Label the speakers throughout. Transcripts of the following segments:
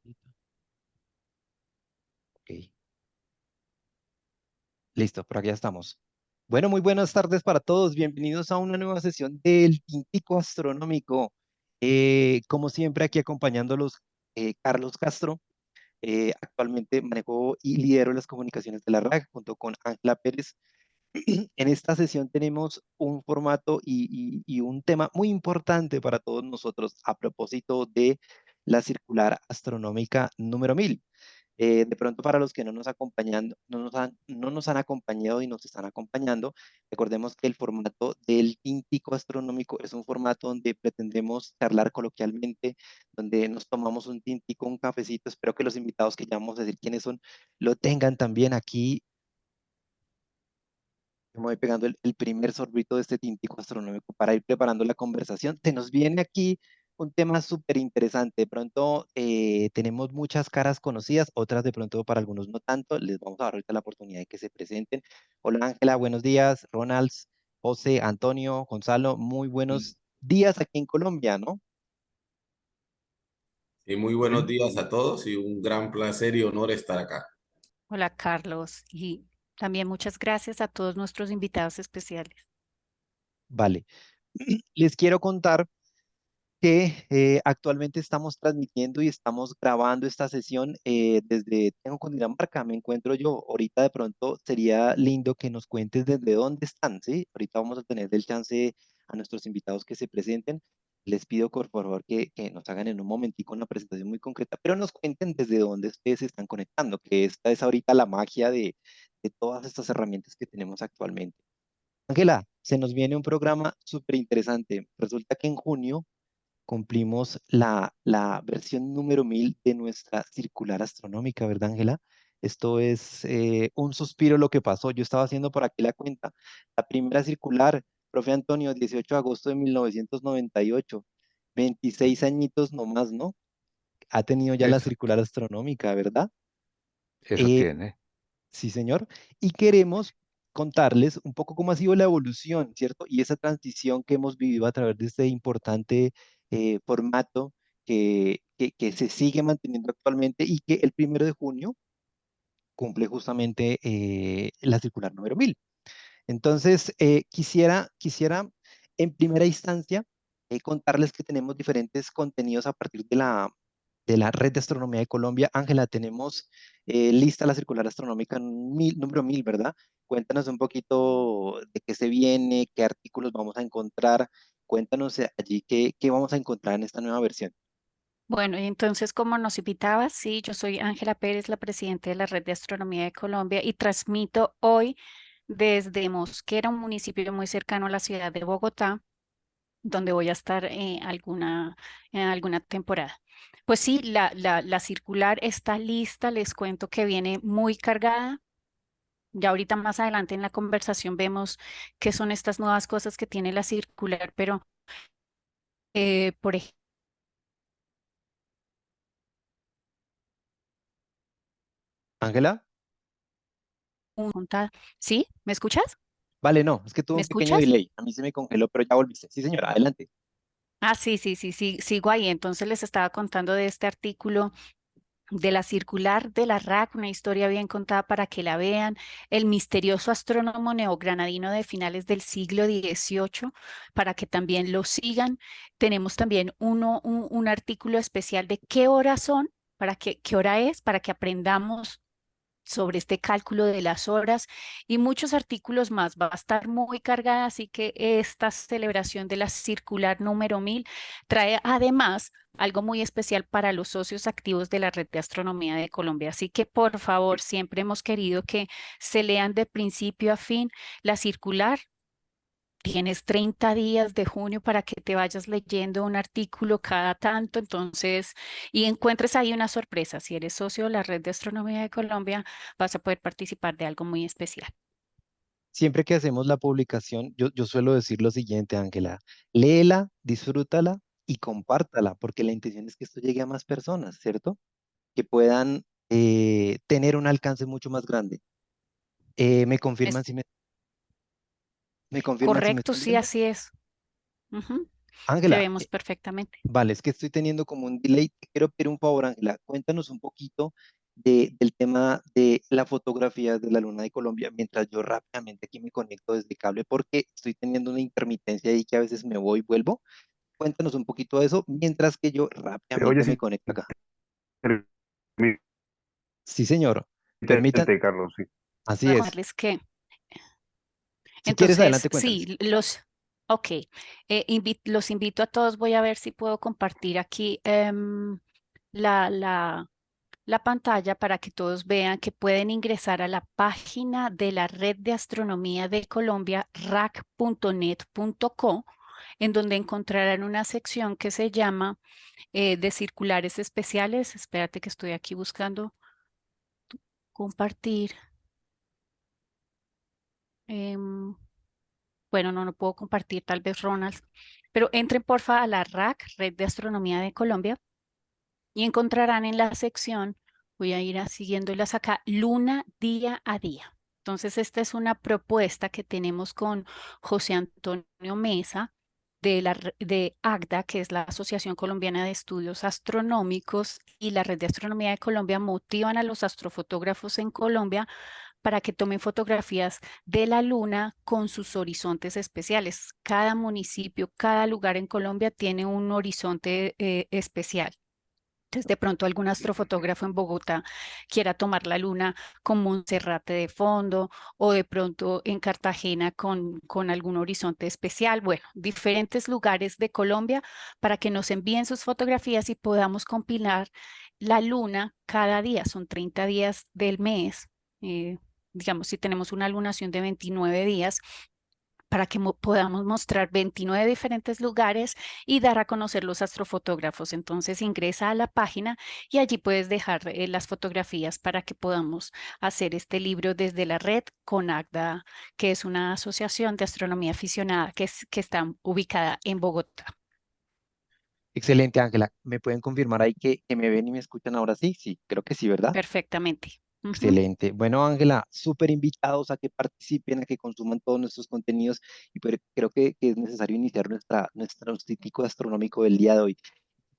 Speaker 1: Ok, listo, por aquí ya estamos. Bueno, muy buenas tardes para todos. Bienvenidos a una nueva sesión del Tintico Astronómico. Como siempre, aquí acompañándolos, Carlos Castro. Actualmente manejo y lidero las comunicaciones de la RAC junto con Ángela Pérez. En esta sesión tenemos un formato y un tema muy importante para todos nosotros a propósito de la circular astronómica número 1000. De pronto, para los que no nos han acompañado y nos están acompañando, recordemos que el formato del Tintico Astronómico es un formato donde pretendemos charlar coloquialmente, donde nos tomamos un tintico, un cafecito. Espero que los invitados que ya vamos a decir quiénes son, lo tengan también aquí. Me voy pegando el primer sorbito de este tintico astronómico para ir preparando la conversación. Se nos viene aquí un tema súper interesante. De pronto tenemos muchas caras conocidas, otras de pronto para algunos no tanto. Les vamos a dar ahorita la oportunidad de que se presenten. Hola Ángela, buenos días. Ronalds, José, Antonio, Gonzalo, muy buenos días aquí en Colombia, ¿no?
Speaker 2: Y muy buenos días a todos y un gran placer y honor estar acá.
Speaker 3: Hola Carlos, y también muchas gracias a todos nuestros invitados especiales.
Speaker 1: Vale. Les quiero contar que actualmente estamos transmitiendo y estamos grabando esta sesión desde Tengo Cundinamarca. Me encuentro yo. Ahorita de pronto sería lindo que nos cuentes desde dónde están, ¿sí? Ahorita vamos a tener el chance a nuestros invitados que se presenten. Les pido por favor que nos hagan en un momentico una presentación muy concreta, pero nos cuenten desde dónde ustedes se están conectando, que esta es ahorita la magia de todas estas herramientas que tenemos actualmente. Ángela, se nos viene un programa súper interesante. Resulta que en junio cumplimos la versión número 1000 de nuestra circular astronómica, ¿verdad, Ángela? Esto es un suspiro lo que pasó. Yo estaba haciendo por aquí la cuenta. La primera circular, profe Antonio, 18 de agosto de 1998. 26 añitos nomás, ¿no? Ha tenido ya la
Speaker 4: Exacto,
Speaker 1: circular astronómica, ¿verdad?
Speaker 4: eso
Speaker 1: Eh,
Speaker 4: tiene.
Speaker 1: Sí, señor. Y queremos contarles un poco cómo ha sido la evolución, ¿cierto? Y esa transición que hemos vivido a través de este importante formato que se sigue manteniendo actualmente y que el 1 de junio cumple justamente la circular número 1000. Entonces, quisiera en primera instancia contarles que tenemos diferentes contenidos a partir de la Red de Astronomía de Colombia. Ángela, tenemos lista la circular astronómica número 1000, ¿verdad? Cuéntanos un poquito de qué se viene, qué artículos vamos a encontrar. Cuéntanos allí qué vamos a encontrar en esta nueva versión.
Speaker 3: Bueno, y entonces, como nos invitabas, sí, yo soy Ángela Pérez, la presidenta de la Red de Astronomía de Colombia, y transmito hoy desde Mosquera, un municipio muy cercano a la ciudad de Bogotá, donde voy a estar en alguna temporada. Pues sí, la circular está lista, les cuento que viene muy cargada. Ya ahorita más adelante en la conversación vemos qué son estas nuevas cosas que tiene la circular, pero por ejemplo,
Speaker 1: Ángela,
Speaker 3: ¿sí? ¿Me escuchas?
Speaker 1: vale, no, es que tuve
Speaker 3: ¿Me
Speaker 1: un pequeño
Speaker 3: escuchas?
Speaker 1: delay. A mí se me congeló, pero ya volviste. Sí, señora, adelante.
Speaker 3: Ah, sí, sí, sí, sí, sigo ahí. Entonces les estaba contando de este artículo de la circular de la RAC, una historia bien contada para que la vean. El misterioso astrónomo neogranadino de finales del siglo XVIII, para que también lo sigan. Tenemos también un artículo especial de qué horas son, para que, qué hora es, para que aprendamos sobre este cálculo de las horas y muchos artículos más. Va a estar muy cargada, así que esta celebración de la circular número 1000 trae además algo muy especial para los socios activos de la Red de Astronomía de Colombia. Así que por favor, siempre hemos querido que se lean de principio a fin la circular. Tienes 30 días de junio para que te vayas leyendo un artículo cada tanto, entonces, y encuentres ahí una sorpresa. Si eres socio de la Red de Astronomía de Colombia, vas a poder participar de algo muy especial.
Speaker 1: Siempre que hacemos la publicación, yo suelo decir lo siguiente, Ángela, léela, disfrútala y compártala, porque la intención es que esto llegue a más personas, ¿cierto? Que puedan tener un alcance mucho más grande. ¿Me confirman
Speaker 3: Es
Speaker 1: me confirman si me
Speaker 3: correcto,
Speaker 1: están
Speaker 3: sí,
Speaker 1: viendo?
Speaker 3: así es. Ujú. Te
Speaker 1: Ángela,
Speaker 3: vemos perfectamente.
Speaker 1: vale, es que estoy teniendo como un delay. Te quiero pedir un favor, Ángela. Cuéntanos un poquito del tema de la fotografía de la Luna de Colombia mientras yo rápidamente aquí me conecto desde cable porque estoy teniendo una intermitencia ahí que a veces me voy y vuelvo. Cuéntanos un poquito de eso mientras que yo
Speaker 4: Se oye
Speaker 1: rápidamente me
Speaker 4: sin
Speaker 1: conecto acá. Sí, señor. Permitan,
Speaker 4: intermitente, Carlos, sí.
Speaker 1: así es.
Speaker 3: Recordarles que,
Speaker 1: Si quieres,
Speaker 3: entonces,
Speaker 1: adelante, cuéntales.
Speaker 3: sí, ok, los invito a todos. Voy a ver si puedo compartir aquí la, la, la pantalla para que todos vean que pueden ingresar a la página de la Red de Astronomía de Colombia, rac.net.co, en donde encontrarán una sección que se llama de circulares especiales. Espérate que estoy aquí buscando compartir. Em, bueno, no puedo compartir, tal vez Ronald, pero entren porfa a la RAC, Red de Astronomía de Colombia, y encontrarán en la sección, voy a ir siguiéndolas acá, Luna día a día. Entonces, esta es una propuesta que tenemos con José Antonio Mesa de ACDA, que es la Asociación Colombiana de Estudios Astronómicos, y la Red de Astronomía de Colombia motivan a los astrofotógrafos en Colombia para que tomen fotografías de la luna con sus horizontes especiales. Cada municipio, cada lugar en Colombia tiene un horizonte especial. Entonces, de pronto algún astrofotógrafo en Bogotá quiera tomar la luna con Monserrate de fondo, o de pronto en Cartagena con algún horizonte especial. Bueno, diferentes lugares de Colombia para que nos envíen sus fotografías y podamos compilar la luna cada día. Son 30 días del mes. Digamos, si tenemos una lunación de 29 días, para que podamos mostrar 29 diferentes lugares y dar a conocer los astrofotógrafos. Entonces ingresa a la página y allí puedes dejar las fotografías para que podamos hacer este libro desde la red con ACDA, que es una asociación de astronomía aficionada que está ubicada en Bogotá.
Speaker 1: Excelente, Ángela. ¿Me pueden confirmar ahí que me ven y me escuchan ahora sí? Sí, creo que sí, ¿verdad?
Speaker 3: Perfectamente. Ujú.
Speaker 1: Excelente. Bueno, Ángela, súper invitados a que participen, a que consuman todos nuestros contenidos y creo que es necesario iniciar nuestro crítico astronómico del día de hoy.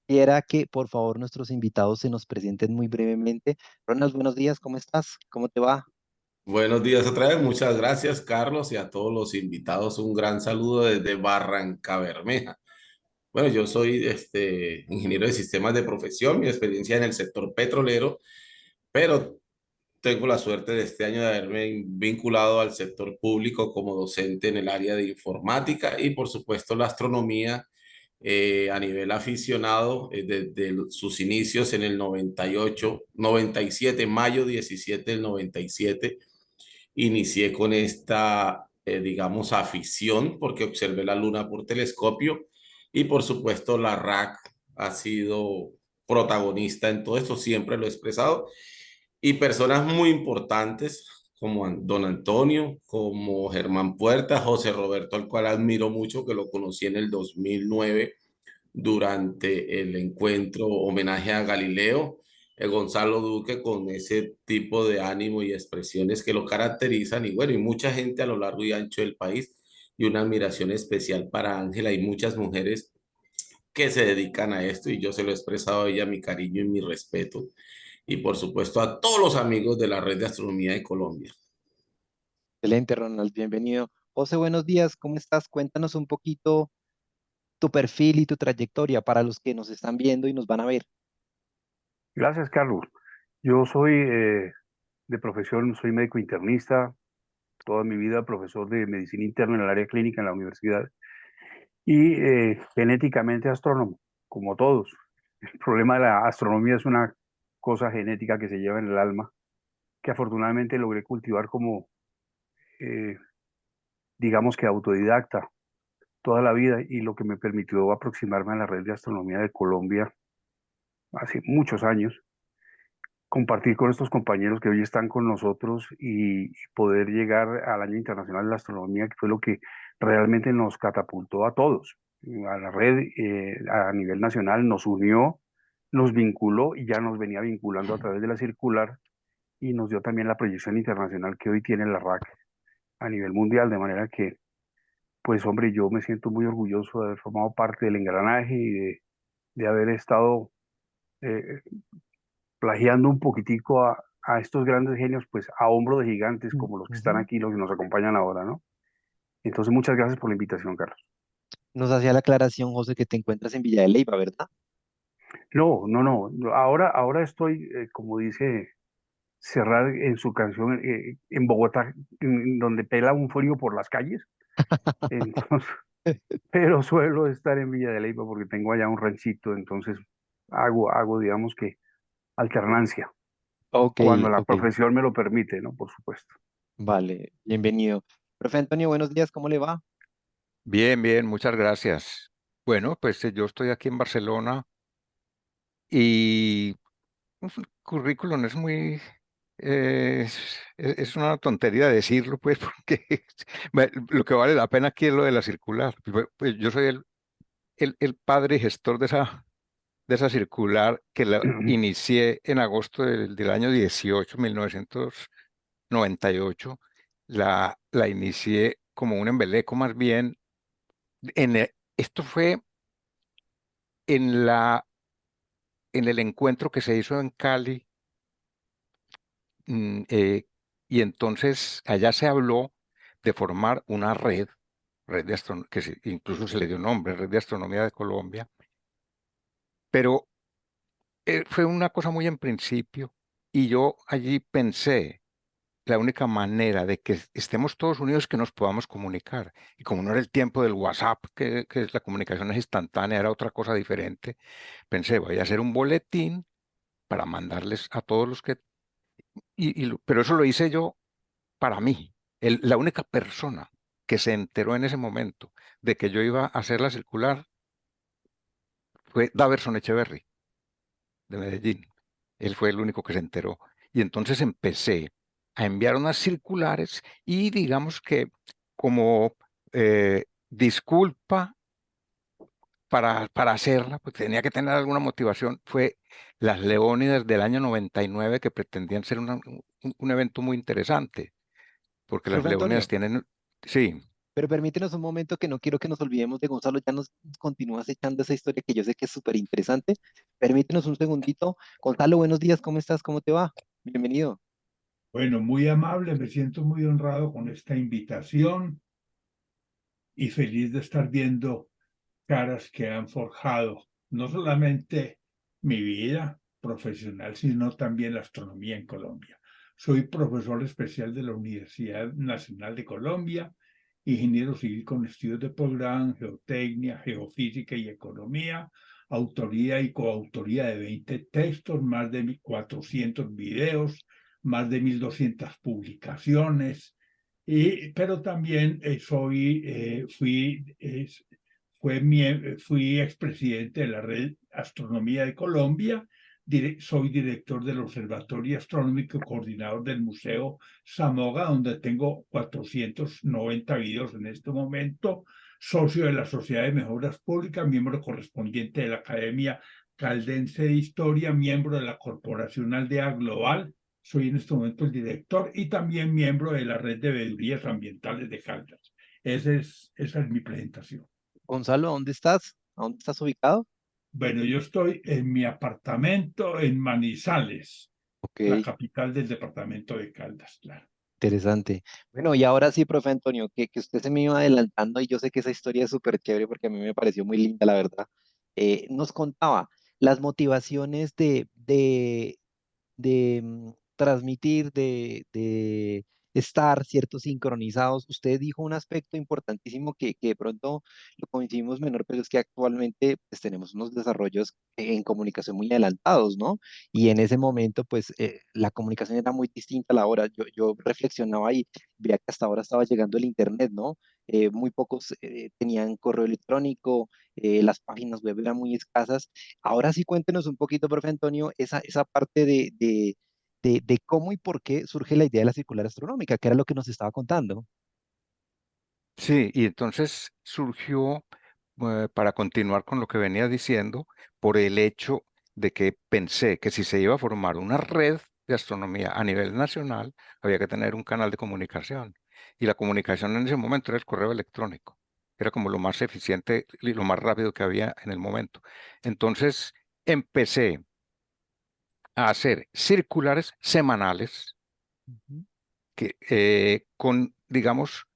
Speaker 1: Quisiera que, por favor, nuestros invitados se nos presenten muy brevemente. Ronald, buenos días, ¿cómo estás? ¿Cómo te va?
Speaker 2: Buenos días otra vez, muchas gracias Carlos y a todos los invitados un gran saludo desde Barranca Bermeja. Bueno, yo soy ingeniero de sistemas de profesión, mi experiencia en el sector petrolero, pero tengo la suerte de este año de haberme vinculado al sector público como docente en el área de informática y por supuesto la astronomía a nivel aficionado desde sus inicios en el 98, 97, mayo 17 del 97 inicié con esta, digamos, afición porque observé la luna por telescopio y por supuesto la RAC ha sido protagonista en todo esto, siempre lo he expresado, y personas muy importantes como Don Antonio, como Germán Puerta, José Roberto, al cual admiro mucho, que lo conocí en el 2009 durante el encuentro homenaje a Galileo, Gonzalo Duque con ese tipo de ánimo y expresiones que lo caracterizan y bueno, y mucha gente a lo largo y ancho del país y una admiración especial para Ángela y muchas mujeres que se dedican a esto y yo se lo he expresado a ella mi cariño y mi respeto y por supuesto a todos los amigos de la Red de Astronomía de Colombia.
Speaker 1: Excelente, Ronald, bienvenido. José, buenos días, ¿cómo estás? Cuéntanos un poquito tu perfil y tu trayectoria para los que nos están viendo y nos van a ver.
Speaker 4: Gracias, Carlos. Yo soy de profesión, soy médico internista, toda mi vida profesor de medicina interna en el área clínica en la universidad y genéticamente astrónomo, como todos. El problema de la astronomía es una cosa genética que se lleva en el alma, que afortunadamente logré cultivar como, eh, digamos que autodidacta toda la vida y lo que me permitió aproximarme a la red de astronomía de Colombia hace muchos años, compartir con estos compañeros que hoy están con nosotros y poder llegar al Año Internacional de la Astronomía, que fue lo que realmente nos catapultó a todos, a la red a nivel nacional, nos unió, nos vinculó y ya nos venía vinculando a través de la circular y nos dio también la proyección internacional que hoy tiene la RAC a nivel mundial, de manera que pues hombre, yo me siento muy orgulloso de haber formado parte del engranaje y de haber estado eh, plagiando un poquitico a estos grandes genios, pues a hombro de gigantes como los que están
Speaker 1: Ujú.
Speaker 4: aquí, los que nos acompañan ahora, ¿no? Entonces, muchas gracias por la invitación, Carlos.
Speaker 1: Nos hacía la aclaración, José, que te encuentras en Villa de Leyva, ¿verdad?
Speaker 4: No, no, no. Ahora estoy, como dice Serrat en su canción, en Bogotá, donde pela un frío por las calles. Entonces, pero suelo estar en Villa de Leyva porque tengo allá un ranchito, entonces digamos que alternancia,
Speaker 1: Ok,
Speaker 4: cuando la
Speaker 1: ok,
Speaker 4: profesión me lo permite, ¿no? Por supuesto.
Speaker 1: vale, bienvenido. Profe Antonio, buenos días, ¿cómo le va?
Speaker 5: Bien, bien, muchas gracias. Bueno, pues yo estoy aquí en Barcelona y el currículum es muy, es una tontería decirlo, pues, porque lo que vale la pena aquí es lo de la circular. Pues yo soy el padre gestor de esa circular que la inicié en agosto del año 1998. La inicié como un embeleco más bien. Esto fue en en el encuentro que se hizo en Cali, mm, eh, y entonces allá se habló de formar una red de incluso se le dio nombre, Red de Astronomía de Colombia, pero fue una cosa muy en principio, y yo allí pensé, la única manera de que estemos todos unidos es que nos podamos comunicar. Y como no era el tiempo del WhatsApp, que la comunicación es instantánea, era otra cosa diferente, pensé, voy a hacer un boletín para mandarles a todos los que pero eso lo hice yo para mí. La única persona que se enteró en ese momento de que yo iba a hacer la circular fue Daverson Echeverry, de Medellín. Él fue el único que se enteró. Y entonces empecé a enviar unas circulares y digamos que como disculpa para hacerla, pues tenía que tener alguna motivación, fue las Leónidas del año 99 que pretendían ser un evento muy interesante porque las
Speaker 1: Profe
Speaker 5: Leónidas
Speaker 1: Antonio,
Speaker 5: tienen, sí,
Speaker 1: pero permítenos un momento que no quiero que nos olvidemos de Gonzalo, ya nos continúas echando esa historia que yo sé que es súper interesante. Permítenos un segundito. Gonzalo, buenos días, ¿cómo estás? ¿Cómo te va? Bienvenido.
Speaker 6: Bueno, muy amable, me siento muy honrado con esta invitación y feliz de estar viendo caras que han forjado no solamente mi vida profesional, sino también la astronomía en Colombia. Soy profesor especial de la Universidad Nacional de Colombia, ingeniero civil con estudios de posgrado en geotecnia, geofísica y economía, autoría y coautoría de 20 textos, más de 1.400 videos, más de 1.200 publicaciones, pero también fui expresidente de la Red Astronomía de Colombia, soy director del Observatorio Astronómico y coordinador del Museo Samoga, donde tengo 490 videos en este momento, socio de la Sociedad de Mejoras Públicas, miembro correspondiente de la Academia Caldense de Historia, miembro de la Corporación Aldea Global. Soy en este momento el director y también miembro de la Red de Veedurías Ambientales de Caldas. Esa es mi presentación.
Speaker 1: Gonzalo, ¿dónde estás? ¿A dónde estás ubicado?
Speaker 6: Bueno, yo estoy en mi apartamento en Manizales,
Speaker 1: Ok,
Speaker 6: la capital del departamento de Caldas, claro.
Speaker 1: interesante. Bueno, y ahora sí, profe Antonio, que usted se me iba adelantando y yo sé que esa historia es súper chévere porque a mí me pareció muy linda, la verdad. Nos contaba las motivaciones de transmitir, de estar ciertos sincronizados. Usted dijo un aspecto importantísimo que de pronto lo coincidimos menor, pero es que actualmente pues, tenemos unos desarrollos en comunicación muy adelantados, ¿no? Y en ese momento, pues la comunicación era muy distinta a la hora. Yo reflexionaba y veía que hasta ahora estaba llegando el Internet, ¿no? Muy pocos tenían correo electrónico, las páginas web eran muy escasas. Ahora sí cuéntenos un poquito, profe Antonio, esa parte de cómo y por qué surge la idea de la circular astronómica, que era lo que nos estaba contando.
Speaker 5: sí, y entonces surgió, para continuar con lo que venía diciendo, por el hecho de que pensé que si se iba a formar una red de astronomía a nivel nacional, había que tener un canal de comunicación. Y la comunicación en ese momento era el correo electrónico. Era como lo más eficiente y lo más rápido que había en el momento. Entonces empecé a hacer circulares semanales
Speaker 1: Ujú.
Speaker 5: que, con, digamos,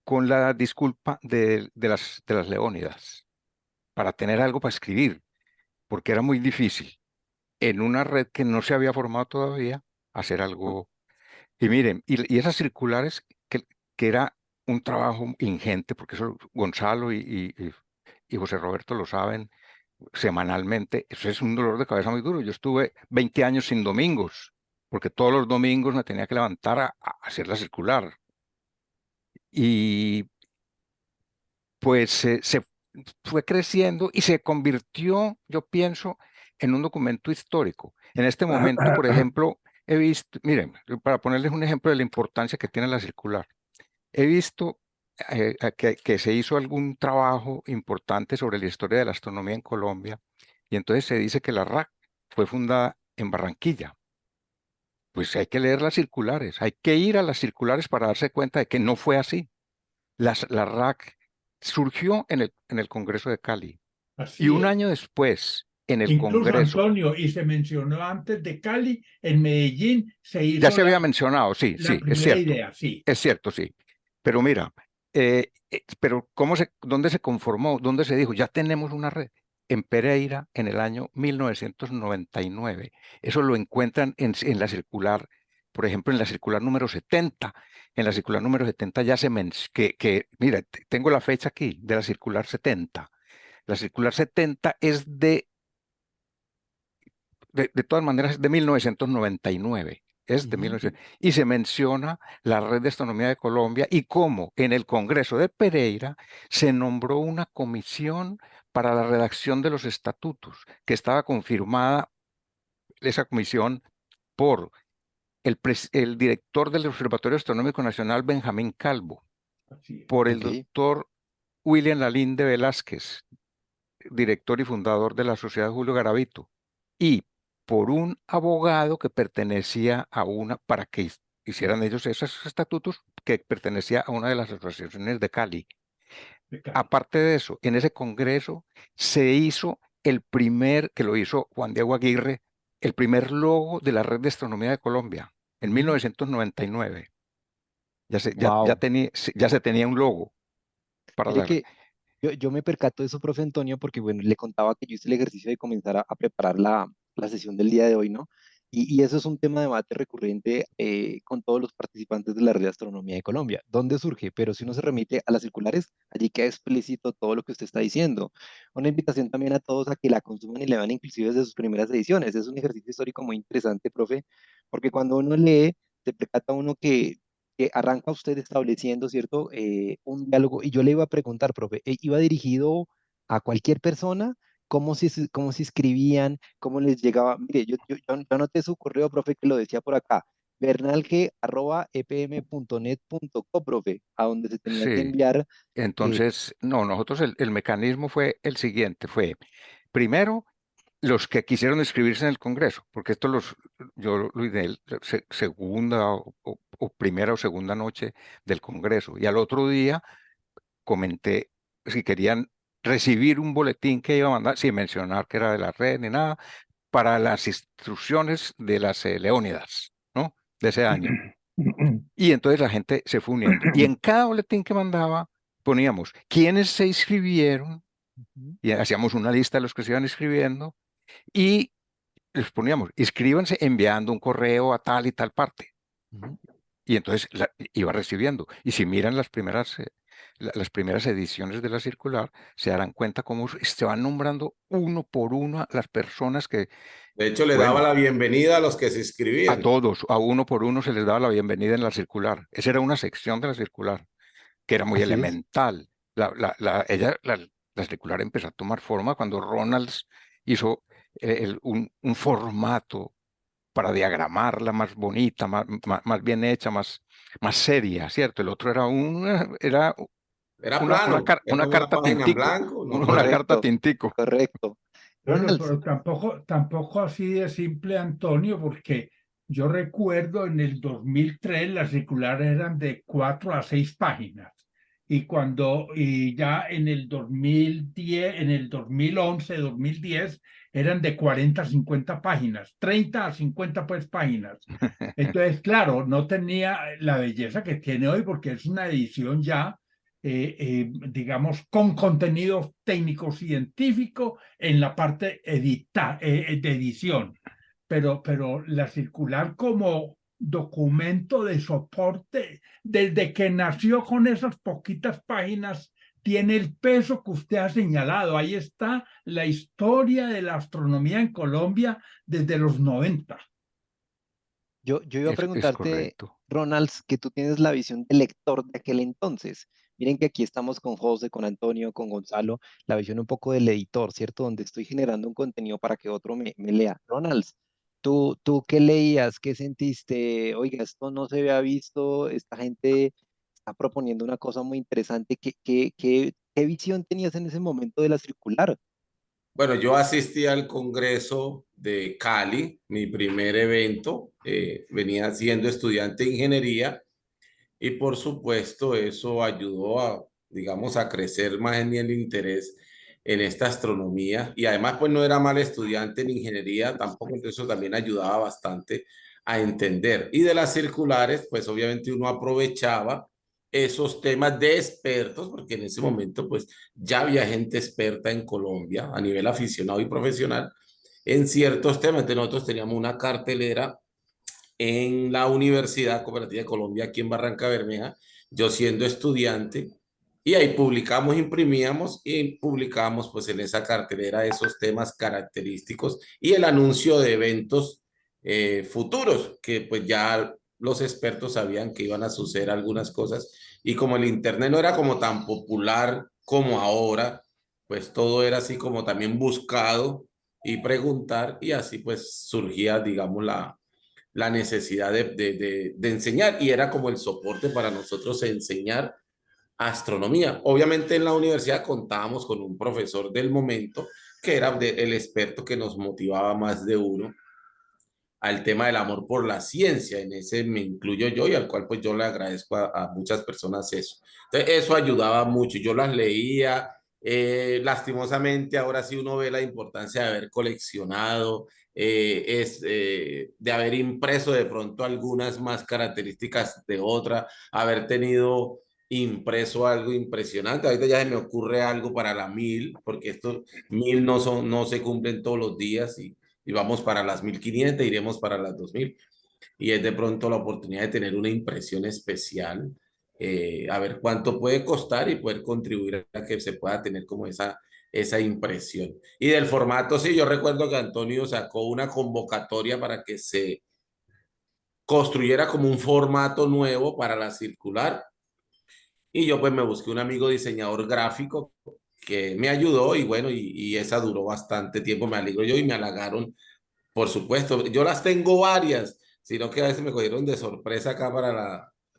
Speaker 5: con la disculpa de las Leónidas, para tener algo para escribir, porque era muy difícil en una red que no se había formado todavía hacer algo. Y miren, y esas circulares, que era un trabajo ingente, porque eso Gonzalo y José Roberto lo saben semanalmente, eso es un dolor de cabeza muy duro. Yo estuve 20 años sin domingos, porque todos los domingos me tenía que levantar a hacer la circular. Y pues se fue creciendo y se convirtió, yo pienso, en un documento histórico. En este momento, por ejemplo, he visto, miren, para ponerles un ejemplo de la importancia que tiene la circular, he visto que se hizo algún trabajo importante sobre la historia de la astronomía en Colombia, y entonces se dice que la RAC fue fundada en Barranquilla. Pues hay que leer las circulares, hay que ir a las circulares para darse cuenta de que no fue así. La RAC surgió en el Congreso de Cali, y
Speaker 6: Así
Speaker 5: un
Speaker 6: es.
Speaker 5: año después, en el
Speaker 6: Incluso
Speaker 5: Congreso,
Speaker 6: Antonio, y se mencionó antes de Cali, en Medellín se
Speaker 5: ya
Speaker 6: hizo
Speaker 5: se había mencionado, sí,
Speaker 6: la
Speaker 5: sí,
Speaker 6: primera idea, sí.
Speaker 5: es cierto, sí. Pero mira, pero ¿dónde se conformó? ¿Dónde se dijo? Ya tenemos una red. En Pereira, en el año 1999. Eso lo encuentran en la circular, por ejemplo, en la circular número 70. En la circular número 70 ya mira, tengo la fecha aquí de la circular 70. La circular 70 es de todas maneras, es de 1999. Es de
Speaker 1: Ujú.
Speaker 5: 1900. Y se menciona la Red de Astronomía de Colombia y cómo en el Congreso de Pereira se nombró una comisión para la redacción de los estatutos, que estaba confirmada esa comisión por el director del Observatorio Astronómico Nacional, Benjamín Calvo,
Speaker 6: Así es.
Speaker 5: por el
Speaker 1: Ok.
Speaker 5: doctor William Lalinde Velázquez, director y fundador de la Sociedad Julio Garavito, y por un abogado que pertenecía a para que hicieran ellos esos estatutos, que pertenecía a una de las asociaciones de Cali.
Speaker 6: De Cali.
Speaker 5: Aparte de eso, en ese congreso se hizo que lo hizo Juan Diego Aguirre, el primer logo de la Red de Astronomía de Colombia, en 1999.
Speaker 1: Wow.
Speaker 5: Ya se tenía un logo para
Speaker 1: Mire
Speaker 5: la...
Speaker 1: que yo me percato de eso, profe Antonio, porque bueno, le contaba que yo hice el ejercicio de comenzar a preparar la sesión del día de hoy, ¿no? Y eso es un tema de debate recurrente con todos los participantes de la Red de Astronomía de Colombia. ¿Dónde surge? Pero si uno se remite a las circulares, allí queda explícito todo lo que usted está diciendo. Una invitación también a todos a que la consuman y la vean inclusive desde sus primeras ediciones. Es un ejercicio histórico muy interesante, profe, porque cuando uno lee, se percata uno que arranca usted estableciendo, ¿cierto? Un diálogo. Y yo le iba a preguntar, profe, ¿iba dirigido a cualquier persona? Cómo se escribían? ¿Cómo les llegaba? Mire, yo anoté su correo, profe, que lo decía por acá, bernalge@epm.net.co, profe, a donde se tenía que
Speaker 5: Sí.
Speaker 1: enviar. eh,
Speaker 5: Entonces, no, nosotros el mecanismo fue el siguiente, fue primero los que quisieron inscribirse en el Congreso, porque yo lo ideé segunda o primera o segunda noche del Congreso, y al otro día comenté si querían recibir un boletín que iba a mandar, sin mencionar que era de la red ni nada, para las instrucciones de las Leónidas, ¿no? De ese año. Y entonces la gente se fue uniendo. Y en cada boletín que mandaba poníamos quiénes se inscribieron,
Speaker 1: Ujú,
Speaker 5: y hacíamos una lista de los que se iban inscribiendo, y les poníamos, inscríbanse enviando un correo a tal y tal parte.
Speaker 1: ujú.
Speaker 5: Y entonces iba recibiendo. Y si miran las primeras ediciones de la circular, se darán cuenta cómo se van nombrando uno por uno a las personas que,
Speaker 2: De hecho, le daba
Speaker 5: bueno,
Speaker 2: la bienvenida a los que se
Speaker 5: a
Speaker 2: inscribían.
Speaker 5: todos, a uno por uno se les daba la bienvenida en la circular. Esa era una sección de la circular que era muy
Speaker 1: Así es.
Speaker 5: elemental. La circular empezó a tomar forma cuando Ronalds hizo un formato para diagramarla más bonita, más bien hecha, más seria, ¿cierto? El otro era
Speaker 2: Era plano, era
Speaker 5: una
Speaker 2: una
Speaker 5: carta
Speaker 2: página en
Speaker 5: tintico,
Speaker 2: blanco,
Speaker 5: una
Speaker 2: normal.
Speaker 5: carta
Speaker 1: Correcto,
Speaker 5: tintico.
Speaker 1: correcto.
Speaker 6: Bueno,
Speaker 1: Ronald,
Speaker 6: pero tampoco así de simple, Antonio, porque yo recuerdo en el 2003 las circulares eran de 4 a 6 páginas y ya en el 2010, en el 2011, 2010, eran de 40 a 50 páginas, 30 a 50 pues páginas. Entonces, claro, no tenía la belleza que tiene hoy porque es una edición ya, digamos, con contenido técnico-científico en la parte de edición. Pero la circular como documento de soporte, desde que nació con esas poquitas páginas, tiene el peso que usted ha señalado. Ahí está la historia de la astronomía en Colombia desde los 90.
Speaker 1: Yo iba a
Speaker 5: Es
Speaker 1: preguntarte,
Speaker 5: correcto.
Speaker 1: Ronalds, que tú tienes la visión del lector de aquel entonces. Miren que aquí estamos con José, con Antonio, con Gonzalo, la visión un poco del editor, ¿cierto? Donde estoy generando un contenido para que otro me lea. Ronalds, ¿tú qué leías? ¿Qué sentiste? Oiga, esto no se había visto, esta gente está proponiendo una cosa muy interesante. ¿Qué visión tenías en ese momento de la circular?
Speaker 2: Bueno, yo asistí al Congreso de Cali, mi primer evento. Venía siendo estudiante de ingeniería y por supuesto eso ayudó a, digamos, a crecer más en mí el interés en esta astronomía. Y además, pues no era mal estudiante en ingeniería, tampoco, entonces eso también ayudaba bastante a entender. Y de las circulares, pues obviamente uno aprovechaba esos temas de expertos, porque en ese momento pues ya había gente experta en Colombia a nivel aficionado y profesional en ciertos temas. Entonces nosotros teníamos una cartelera en la Universidad Cooperativa de Colombia, aquí en Barranca Bermeja, yo siendo estudiante, y ahí publicamos, imprimíamos y publicamos pues en esa cartelera esos temas característicos y el anuncio de eventos futuros, que pues ya los expertos sabían que iban a suceder algunas cosas, y como el internet no era como tan popular como ahora, pues todo era así como también buscado y preguntar, y así pues surgía, digamos, la necesidad de enseñar, y era como el soporte para nosotros enseñar astronomía. Obviamente en la universidad contábamos con un profesor del momento que era el experto que nos motivaba más de uno al tema del amor por la ciencia. En ese me incluyo yo, y al cual pues yo le agradezco a muchas personas eso. Entonces eso ayudaba mucho, yo las leía. Lastimosamente ahora sí uno ve la importancia de haber coleccionado, de haber impreso de pronto algunas más características de otra, haber tenido impreso algo impresionante. Ahorita ya se me ocurre algo para la 1000, porque estos 1000 no se cumplen todos los días, y vamos para las 1500, iremos para las 2000, y es de pronto la oportunidad de tener una impresión especial, a ver cuánto puede costar y poder contribuir a que se pueda tener como esa impresión. Y del formato, sí, yo recuerdo que Antonio sacó una convocatoria para que se construyera como un formato nuevo para la circular, y yo pues me busqué un amigo diseñador gráfico que me ayudó, y bueno, y esa duró bastante tiempo, me alegro yo, y me halagaron. Por supuesto, yo las tengo varias, sino que a veces me cogieron de sorpresa acá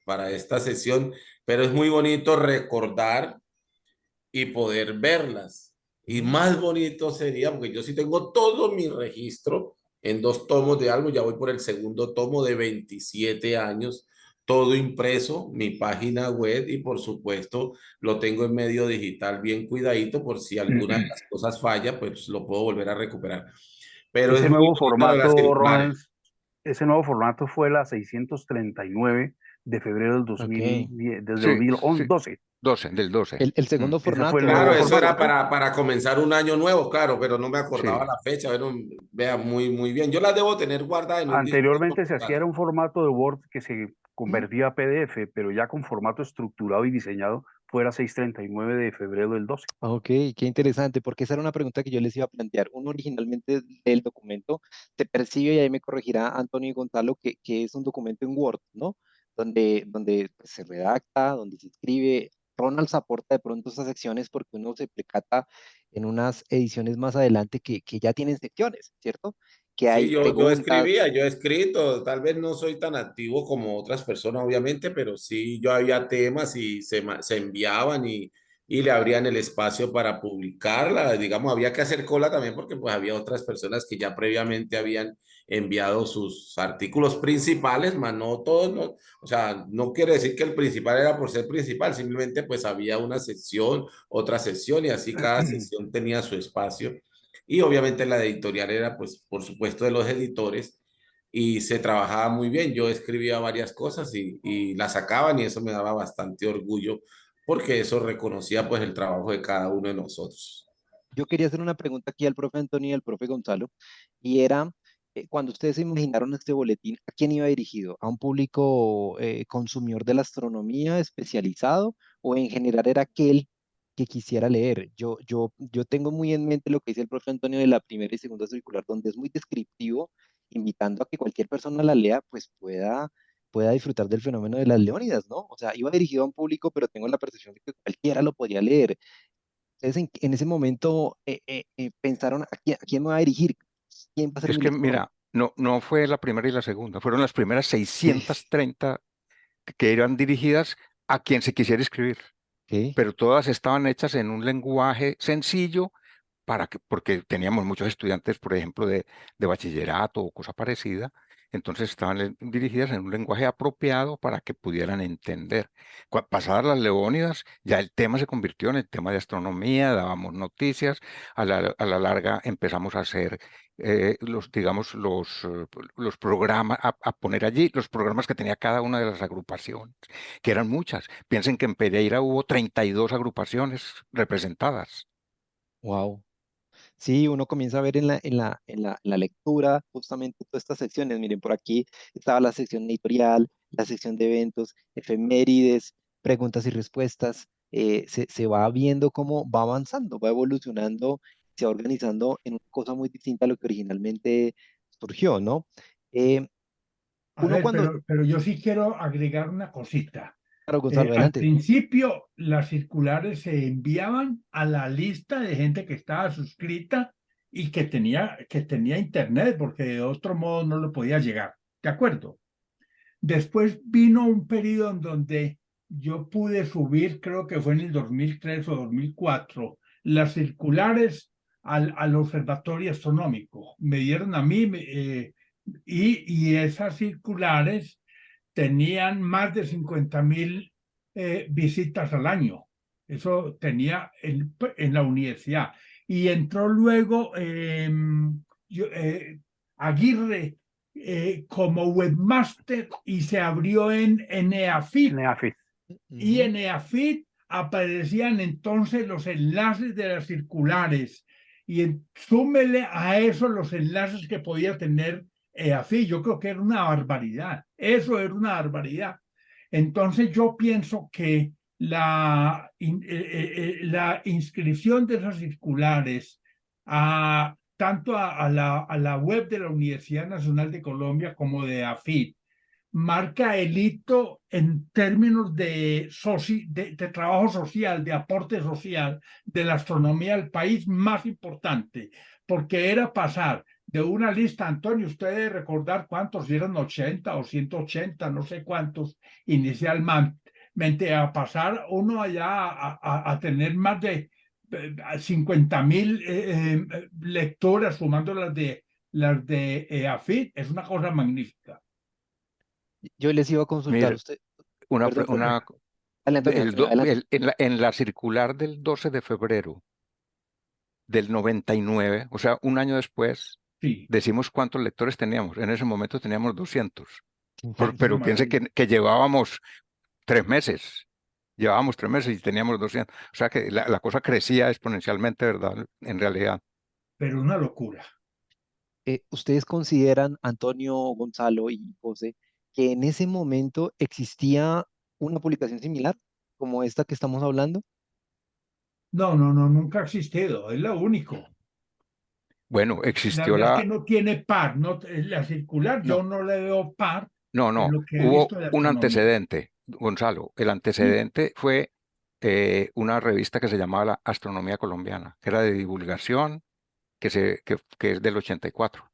Speaker 2: para esta sesión, pero es muy bonito recordar y poder verlas. Y más bonito sería, porque yo sí tengo todo mi registro en 2 tomos de álbum, ya voy por el segundo tomo de 27 años, todo impreso, mi página web, y por supuesto lo tengo en medio digital bien cuidadito, por si alguna de las cosas falla, pues lo puedo volver a recuperar. Pero es
Speaker 4: Ese
Speaker 2: muy
Speaker 4: nuevo
Speaker 2: bonito lo de las
Speaker 4: formato,
Speaker 2: circulares.
Speaker 4: Ronald, ese nuevo formato fue la 639 de febrero del
Speaker 1: Ok.
Speaker 4: 2010, desde
Speaker 5: Sí, sí,
Speaker 4: 2012.
Speaker 5: 12, del 12.
Speaker 1: El segundo
Speaker 4: Ese fue el
Speaker 1: formato,
Speaker 2: Claro,
Speaker 4: nuevo
Speaker 2: eso
Speaker 4: formato.
Speaker 2: era para comenzar un año nuevo, claro, pero no me acordaba
Speaker 5: Sí,
Speaker 2: la fecha. Bueno, vea, muy, muy bien. Yo las debo tener guardadas en un disco duro
Speaker 4: Anteriormente se hacía
Speaker 2: portátil.
Speaker 4: era un formato de Word que se
Speaker 1: ¿mm?
Speaker 4: convertía a PDF, pero ya con formato estructurado y diseñado fuera 639 de febrero del 12.
Speaker 1: Ok, qué interesante, porque esa era una pregunta que yo les iba a plantear. Uno originalmente del documento se percibe, y ahí me corregirá Antonio y Gonzalo, que es un documento en Word, ¿no? Donde pues, se redacta, donde se escribe. Ronald aporta de pronto esas secciones porque uno se percata en unas ediciones más adelante que ya tienen secciones, ¿cierto? Que
Speaker 2: Sí,
Speaker 1: hay
Speaker 2: yo
Speaker 1: preguntas.
Speaker 2: escribía, yo he escrito, tal vez no soy tan activo como otras personas, obviamente, pero sí, yo había temas y se enviaban, y le abrían el espacio para publicarla. Digamos, había que hacer cola también porque pues había otras personas que ya previamente habían enviado sus artículos principales, mas no todos, no, o sea, no quiere decir que el principal era por ser principal, simplemente pues había una sección, otra sección y así cada sección tenía su espacio. Y obviamente la editorial era pues por supuesto de los editores y se trabajaba muy bien. Yo escribía varias cosas y las sacaban y eso me daba bastante orgullo porque eso reconocía pues el trabajo de cada uno de nosotros.
Speaker 1: Yo quería hacer una pregunta aquí al profe Antonio y al profe Gonzalo, y era, cuando ustedes se imaginaron este boletín, ¿a quién iba dirigido? ¿A un público consumidor de la astronomía especializado o en general era aquel que quisiera leer? Yo tengo muy en mente lo que dice el profe Antonio de la primera y segunda circular, donde es muy descriptivo, invitando a que cualquier persona la lea, pues pueda disfrutar del fenómeno de las Leónidas, ¿no? O sea, iba dirigido a un público, pero tengo la percepción de que cualquiera lo podía leer. Ustedes en ese momento pensaron a quién me va a dirigir, quién va a ser
Speaker 5: Es
Speaker 1: mi
Speaker 5: que,
Speaker 1: lector.
Speaker 5: mira, no fue la primera y la segunda, fueron las primeras
Speaker 1: Sí.
Speaker 5: 630 que eran dirigidas a quien se quisiera escribir,
Speaker 1: Ok.
Speaker 5: pero todas estaban hechas en un lenguaje sencillo porque teníamos muchos estudiantes, por ejemplo, de bachillerato o cosa parecida, entonces estaban dirigidas en un lenguaje apropiado para que pudieran entender. Pasadas las Leónidas, ya el tema se convirtió en el tema de astronomía, dábamos noticias, a la larga empezamos a hacer digamos, los programas, a poner allí los programas que tenía cada una de las agrupaciones, que eran muchas. Piensen que en Pereira hubo 32 agrupaciones representadas.
Speaker 1: Wow. Sí, uno comienza a ver en la lectura justamente todas estas secciones. Miren, por aquí estaba la sección editorial, la sección de eventos, efemérides, preguntas y respuestas. Se va viendo cómo va avanzando, va evolucionando, se va organizando en una cosa muy distinta a lo que originalmente surgió, ¿no? Eh,
Speaker 6: A
Speaker 1: uno
Speaker 6: ver,
Speaker 1: cuando...
Speaker 6: pero yo sí quiero agregar una cosita.
Speaker 1: Claro, Gonzalo,
Speaker 6: Al
Speaker 1: adelante.
Speaker 6: principio, las circulares se enviaban a la lista de gente que estaba suscrita y que tenía internet, porque de otro modo no lo podía llegar. ¿De acuerdo? Después vino un periodo en donde yo pude subir, creo que fue en el 2003 o 2004, las circulares al Observatorio Astronómico. Me dieron a mí y esas circulares tenían más de 50.000 visitas al año. Eso tenía en la universidad. Y entró luego Aguirre como webmaster y se abrió en EAFIT.
Speaker 4: Neafit.
Speaker 6: Y
Speaker 1: Ujú.
Speaker 6: en EAFIT aparecían entonces los enlaces de las circulares. Súmele a eso los enlaces que podía tener EAFIT. Yo creo que era una barbaridad. Eso era una barbaridad. Entonces yo pienso que la inscripción de esas circulares tanto a la web de la Universidad Nacional de Colombia como de AFIT marca el hito en términos de trabajo social, de aporte social de la astronomía al país más importante, porque era pasar de una lista, Antonio, usted debe recordar cuántos, si eran 80 o 180, no sé cuántos inicialmente, a pasar uno allá a tener más de 50.000 lectoras, sumando las de AFIT, es una cosa magnífica.
Speaker 1: Yo les iba a consultar
Speaker 5: Mira,
Speaker 1: usted.
Speaker 5: una,
Speaker 1: Perdón,
Speaker 5: pre-
Speaker 1: profe.
Speaker 5: una,
Speaker 1: Dale, Antonio, Antonio, adelante.
Speaker 5: en la circular del 12 de febrero del 99, o sea, un año después,
Speaker 6: Sí,
Speaker 5: decimos cuántos lectores teníamos. En ese momento teníamos 200.
Speaker 6: es una
Speaker 5: Pero piense
Speaker 6: maravilla.
Speaker 5: que llevábamos 3 meses. Llevábamos 3 meses y teníamos 200. O sea que la cosa crecía exponencialmente, ¿verdad? En realidad.
Speaker 6: Pero una locura.
Speaker 1: ¿Ustedes consideran, Antonio, Gonzalo y José, que en ese momento existía una publicación similar como esta que estamos hablando?
Speaker 6: No, no, no, nunca ha existido, es lo único.
Speaker 5: Bueno,
Speaker 6: La
Speaker 5: existió
Speaker 6: verdad es que no tiene par, no, la circular yo
Speaker 5: No,
Speaker 6: no le veo par en
Speaker 5: no.
Speaker 6: lo que he
Speaker 5: Hubo
Speaker 6: visto de
Speaker 5: un
Speaker 6: astronomía.
Speaker 5: antecedente, Gonzalo. El
Speaker 6: Sí.
Speaker 5: antecedente fue una revista que se llamaba La Astronomía Colombiana, que era de divulgación, que es del 84.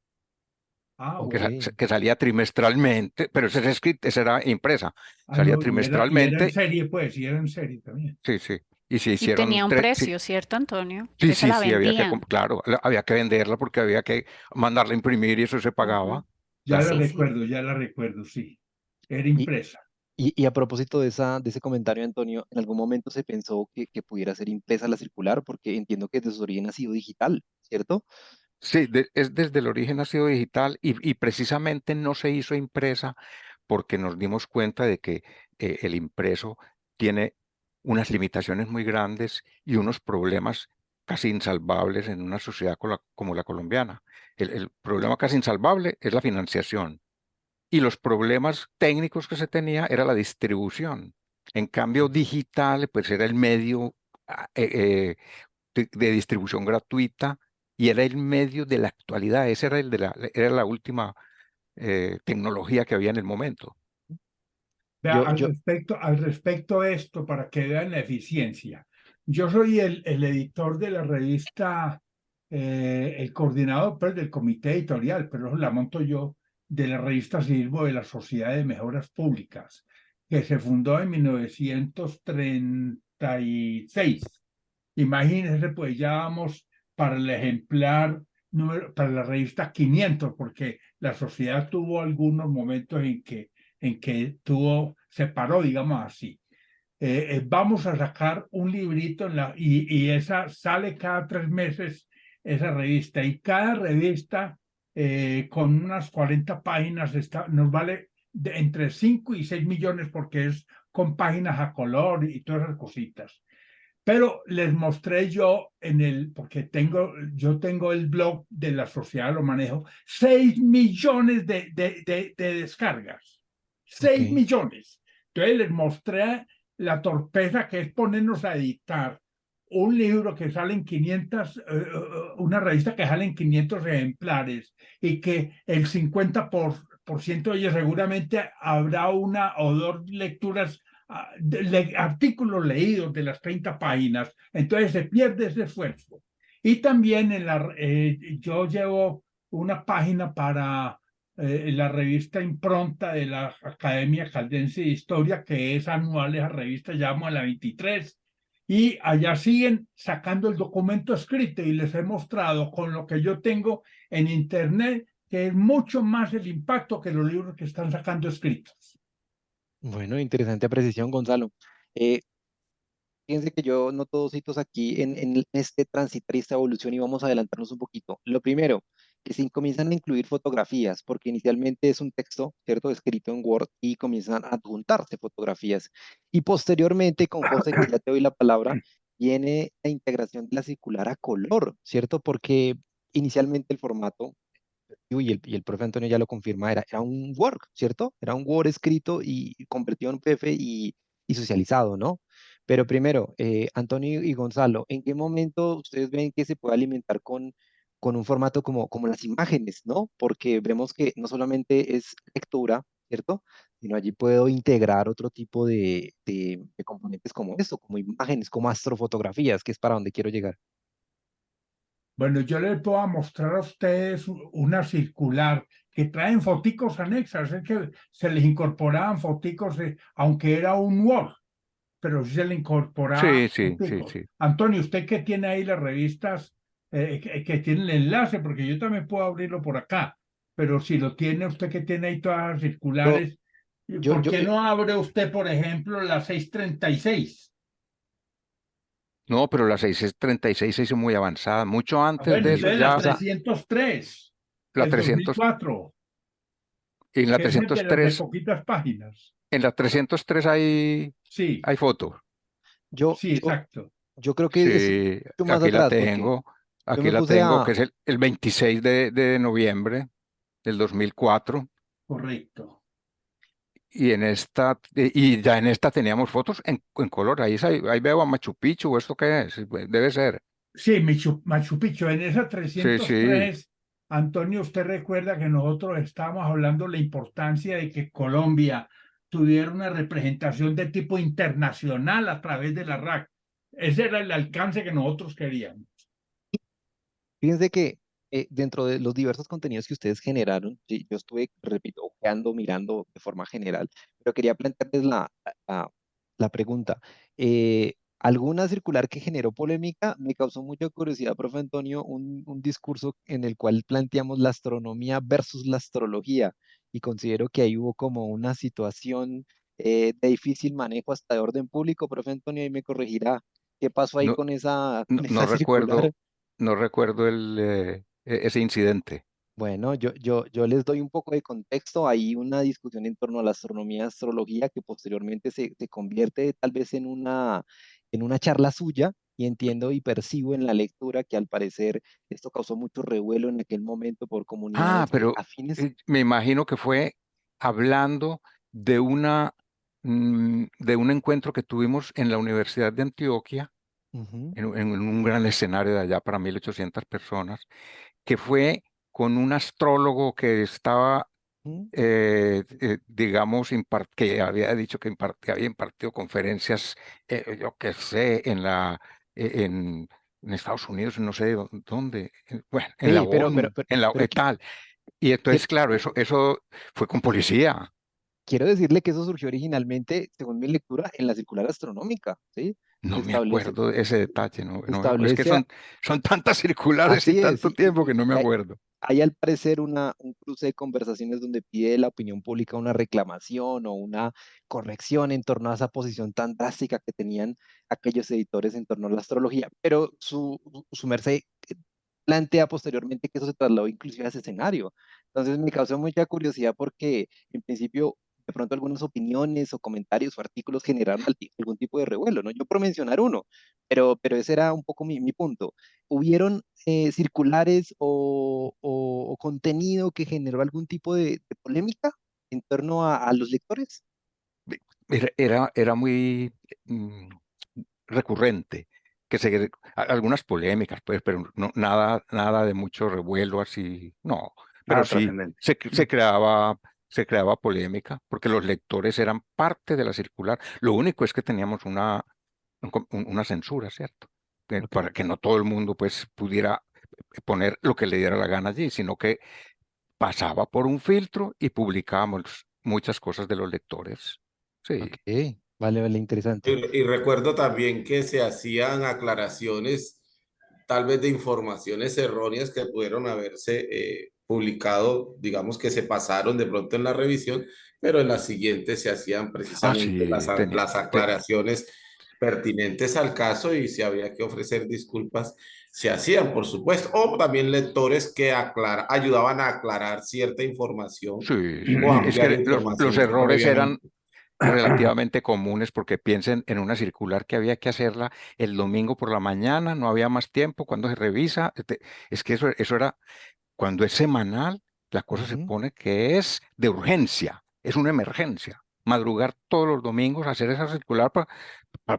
Speaker 6: Ah,
Speaker 1: Ok.
Speaker 5: Que salía trimestralmente, pero esa era impresa,
Speaker 6: ah,
Speaker 5: salía
Speaker 6: no, y era en
Speaker 5: trimestralmente,
Speaker 6: serie, pues, y era en serie también.
Speaker 5: sí, sí, y se
Speaker 3: Y
Speaker 5: hicieron
Speaker 3: tenía un
Speaker 5: tres, sí,
Speaker 3: precio, ¿cierto, Antonio?
Speaker 5: sí,
Speaker 3: Esa
Speaker 5: sí,
Speaker 3: la
Speaker 5: sí, había que,
Speaker 3: vendían.
Speaker 5: claro, había que venderla porque había que mandarla a imprimir y eso se
Speaker 3: Ujú.
Speaker 5: pagaba, claro.
Speaker 3: Sí, sí.
Speaker 6: Ya la recuerdo, sí. Era
Speaker 1: Y,
Speaker 6: impresa.
Speaker 1: y a propósito de ese comentario, Antonio, ¿en algún momento se pensó que pudiera ser impresa la circular? Porque entiendo que desde su origen ha sido digital, ¿cierto?
Speaker 5: Sí, es desde el origen ha sido digital y precisamente no se hizo impresa porque nos dimos cuenta de que el impreso tiene unas limitaciones muy grandes y unos problemas casi insalvables en una sociedad como la colombiana. El problema casi insalvable es la financiación y los problemas técnicos que se tenía era la distribución. En cambio, digital, pues era el medio ah, de distribución gratuita y era el medio de la actualidad. Ese era era la última tecnología que había en el momento.
Speaker 6: Vea,
Speaker 1: Yo, yo,
Speaker 6: al respecto de esto, para que vean la eficiencia. Yo soy el editor de la revista, el coordinador pues, del comité editorial, pero la monto yo, de la revista Civismo de la Sociedad de Mejoras Públicas, que se fundó en 1936. Imagínense, pues ya vamos para el ejemplar número, para la revista 500, porque la sociedad tuvo algunos momentos en que se paró, digamos así. Vamos a sacar un librito y esa sale cada 3 meses, esa revista, y cada revista con unas 40 páginas nos vale entre 5 y 6 millones porque es con páginas a color y todas esas cositas. Pero les mostré yo porque yo tengo el blog de la sociedad, lo manejo, 6 millones de descargas.
Speaker 1: ok.
Speaker 6: 6 millones. Entonces les mostré la torpeza que es ponernos a editar un libro que sale en 500, una revista que sale en 500 ejemplares y que el 50% de ellos seguramente habrá una o dos lecturas, artículos leídos de las 30 páginas, entonces se pierde ese esfuerzo. Y también yo llevo una página para la revista Impronta de la Academia Caldense de Historia, que es anual, esa revista, llamo a la 23, y allá siguen sacando el documento escrito y les he mostrado con lo que yo tengo en internet que es mucho más el impacto que los libros que están sacando escritos.
Speaker 1: Bueno, interesante apreciación, Gonzalo. Eh, Fíjense que yo noto dos hitos aquí en este transitar y esta evolución y vamos a adelantarnos un poquito. Lo primero, que se comienzan a incluir fotografías, porque inicialmente es un texto, ¿cierto?, escrito en Word y comienzan a adjuntarse fotografías. Y posteriormente, con José, que ya te doy la palabra, viene la integración de la circular a color, ¿cierto? Porque inicialmente el formato y el profe Antonio ya lo confirma, era un Word, ¿cierto? Era un Word escrito y convertido en PDF y socializado, ¿no? Pero primero, Antonio y Gonzalo, ¿en qué momento ustedes ven que se puede alimentar con un formato como las imágenes, ¿no? Porque vemos que no solamente es lectura, ¿cierto? Sino allí puedo integrar otro tipo de componentes como esto, como imágenes, como astrofotografías, que es para donde quiero llegar.
Speaker 6: Bueno, yo les puedo mostrar a ustedes una circular que traen foticos anexas, es que se les incorporaban foticos, aunque era un Word, pero sí se le incorporaba
Speaker 5: Sí, sí, sí,
Speaker 6: foticos.
Speaker 5: sí.
Speaker 6: Antonio, usted que tiene ahí las revistas, que tiene el enlace, porque yo también puedo abrirlo por acá, pero si lo tiene usted que tiene ahí todas las
Speaker 1: Yo,
Speaker 6: circulares,
Speaker 1: yo,
Speaker 6: ¿por
Speaker 1: yo,
Speaker 6: qué
Speaker 1: eh,
Speaker 6: no abre usted, por ejemplo, la 636?
Speaker 5: No, pero la 636 se hizo muy avanzada. Mucho antes
Speaker 6: Bueno,
Speaker 5: de eso
Speaker 6: entonces la
Speaker 5: ya,
Speaker 1: o sea,
Speaker 6: 303
Speaker 5: la
Speaker 6: del
Speaker 5: 300,
Speaker 6: 2004,
Speaker 5: en la
Speaker 6: que es de las de
Speaker 5: 303,
Speaker 6: poquitas páginas.
Speaker 5: en la 303
Speaker 6: Sí,
Speaker 5: hay fotos.
Speaker 1: yo,
Speaker 6: sí,
Speaker 1: yo,
Speaker 6: exacto.
Speaker 1: yo creo que es
Speaker 5: Sí,
Speaker 1: mucho más atrás, porque yo
Speaker 5: aquí
Speaker 1: me
Speaker 5: la
Speaker 1: puse
Speaker 5: tengo,
Speaker 1: a,
Speaker 5: que es el 26 de noviembre del 2004.
Speaker 6: Correcto.
Speaker 5: Y y ya en esta teníamos fotos en color. Ahí veo a Machu Picchu, ¿esto qué es? Debe ser.
Speaker 6: Sí, Machu Picchu, en esa
Speaker 5: Sí, sí.
Speaker 6: 303, Antonio, usted recuerda que nosotros estábamos hablando de la importancia de que Colombia tuviera una representación de tipo internacional a través de la RAC. Ese era el alcance que nosotros queríamos.
Speaker 1: fíjense que dentro de los diversos contenidos que ustedes generaron, sí, yo estuve, repito, ojeando, mirando de forma general, pero quería plantearles la pregunta. Alguna circular que generó polémica, me causó mucha curiosidad, profe Antonio, un discurso en el cual planteamos la astronomía versus la astrología y considero que ahí hubo como una situación de difícil manejo hasta de orden público, profe Antonio, ahí me corregirá qué pasó ahí
Speaker 5: No,
Speaker 1: con esa,
Speaker 5: no,
Speaker 1: con
Speaker 5: no
Speaker 1: esa circular.
Speaker 5: recuerdo, no recuerdo ese incidente.
Speaker 1: Bueno, yo les doy un poco de contexto. Hay una discusión en torno a la astronomía y astrología que posteriormente se convierte tal vez en una charla suya y entiendo y percibo en la lectura que al parecer esto causó mucho revuelo en aquel momento por
Speaker 5: Ah,
Speaker 1: comunidades
Speaker 5: pero
Speaker 1: afines.
Speaker 5: me imagino que fue hablando de de un encuentro que tuvimos en la Universidad de Antioquia,
Speaker 1: Ujú,
Speaker 5: en un gran escenario de allá para 1.800 personas, que fue con un astrólogo que estaba,
Speaker 1: ujú.
Speaker 5: digamos, que había dicho que que había impartido conferencias, yo qué sé, en Estados Unidos, no sé dónde, bueno, en la
Speaker 1: Sí,
Speaker 5: ONU, tal. Y entonces,
Speaker 1: quiero,
Speaker 5: claro, eso fue con policía.
Speaker 1: quiero decirle que eso surgió originalmente, según mi lectura, en la circular astronómica, ¿sí?
Speaker 5: No
Speaker 1: Se
Speaker 5: me
Speaker 1: establece,
Speaker 5: acuerdo de ese detalle,
Speaker 1: se
Speaker 5: es que
Speaker 1: establece,
Speaker 5: son tantas circulares y
Speaker 1: así es,
Speaker 5: tanto tiempo que no me acuerdo.
Speaker 1: hay al parecer un cruce de conversaciones donde pide la opinión pública una reclamación o una corrección en torno a esa posición tan drástica que tenían aquellos editores en torno a la astrología, pero su merced plantea posteriormente que eso se trasladó inclusive a ese escenario. Entonces me causó mucha curiosidad porque en principio de pronto algunas opiniones o comentarios o artículos generaron algún tipo de revuelo, ¿no? Yo por mencionar uno, pero ese era un poco mi punto. ¿Hubieron circulares o contenido que generó algún tipo de polémica en torno a los lectores?
Speaker 5: Era muy mm, recurrente, algunas polémicas, pues, pero no, nada de mucho revuelo así, no, pero
Speaker 4: Nada
Speaker 5: sí
Speaker 4: trascendente.
Speaker 5: se creaba polémica, porque los lectores eran parte de la circular. Lo único es que teníamos una censura, ¿cierto?
Speaker 1: Ok.
Speaker 5: Para que no todo el mundo, pues, pudiera poner lo que le diera la gana allí, sino que pasaba por un filtro y publicábamos muchas cosas de los lectores. Sí.
Speaker 1: Ok, vale, vale, interesante.
Speaker 2: Y recuerdo también que se hacían aclaraciones, tal vez de informaciones erróneas que pudieron haberse publicado, digamos que se pasaron de pronto en la revisión, pero en las siguientes se hacían
Speaker 5: Ah,
Speaker 2: precisamente
Speaker 5: sí,
Speaker 2: las aclaraciones pertinentes al caso y si había que ofrecer disculpas, se hacían, por supuesto, o también lectores que ayudaban a aclarar cierta información
Speaker 5: sí, sí.
Speaker 2: o
Speaker 5: Es
Speaker 2: ampliar
Speaker 5: que los
Speaker 2: información que
Speaker 5: errores eran
Speaker 2: previamente.
Speaker 5: relativamente comunes porque piensen en una circular que había que hacerla el domingo por la mañana, no había más tiempo, cuando se revisa, es que eso era, cuando es semanal, la cosa se
Speaker 1: Ujú,
Speaker 5: pone que es de urgencia, es una emergencia. Madrugar todos los domingos, hacer esa circular para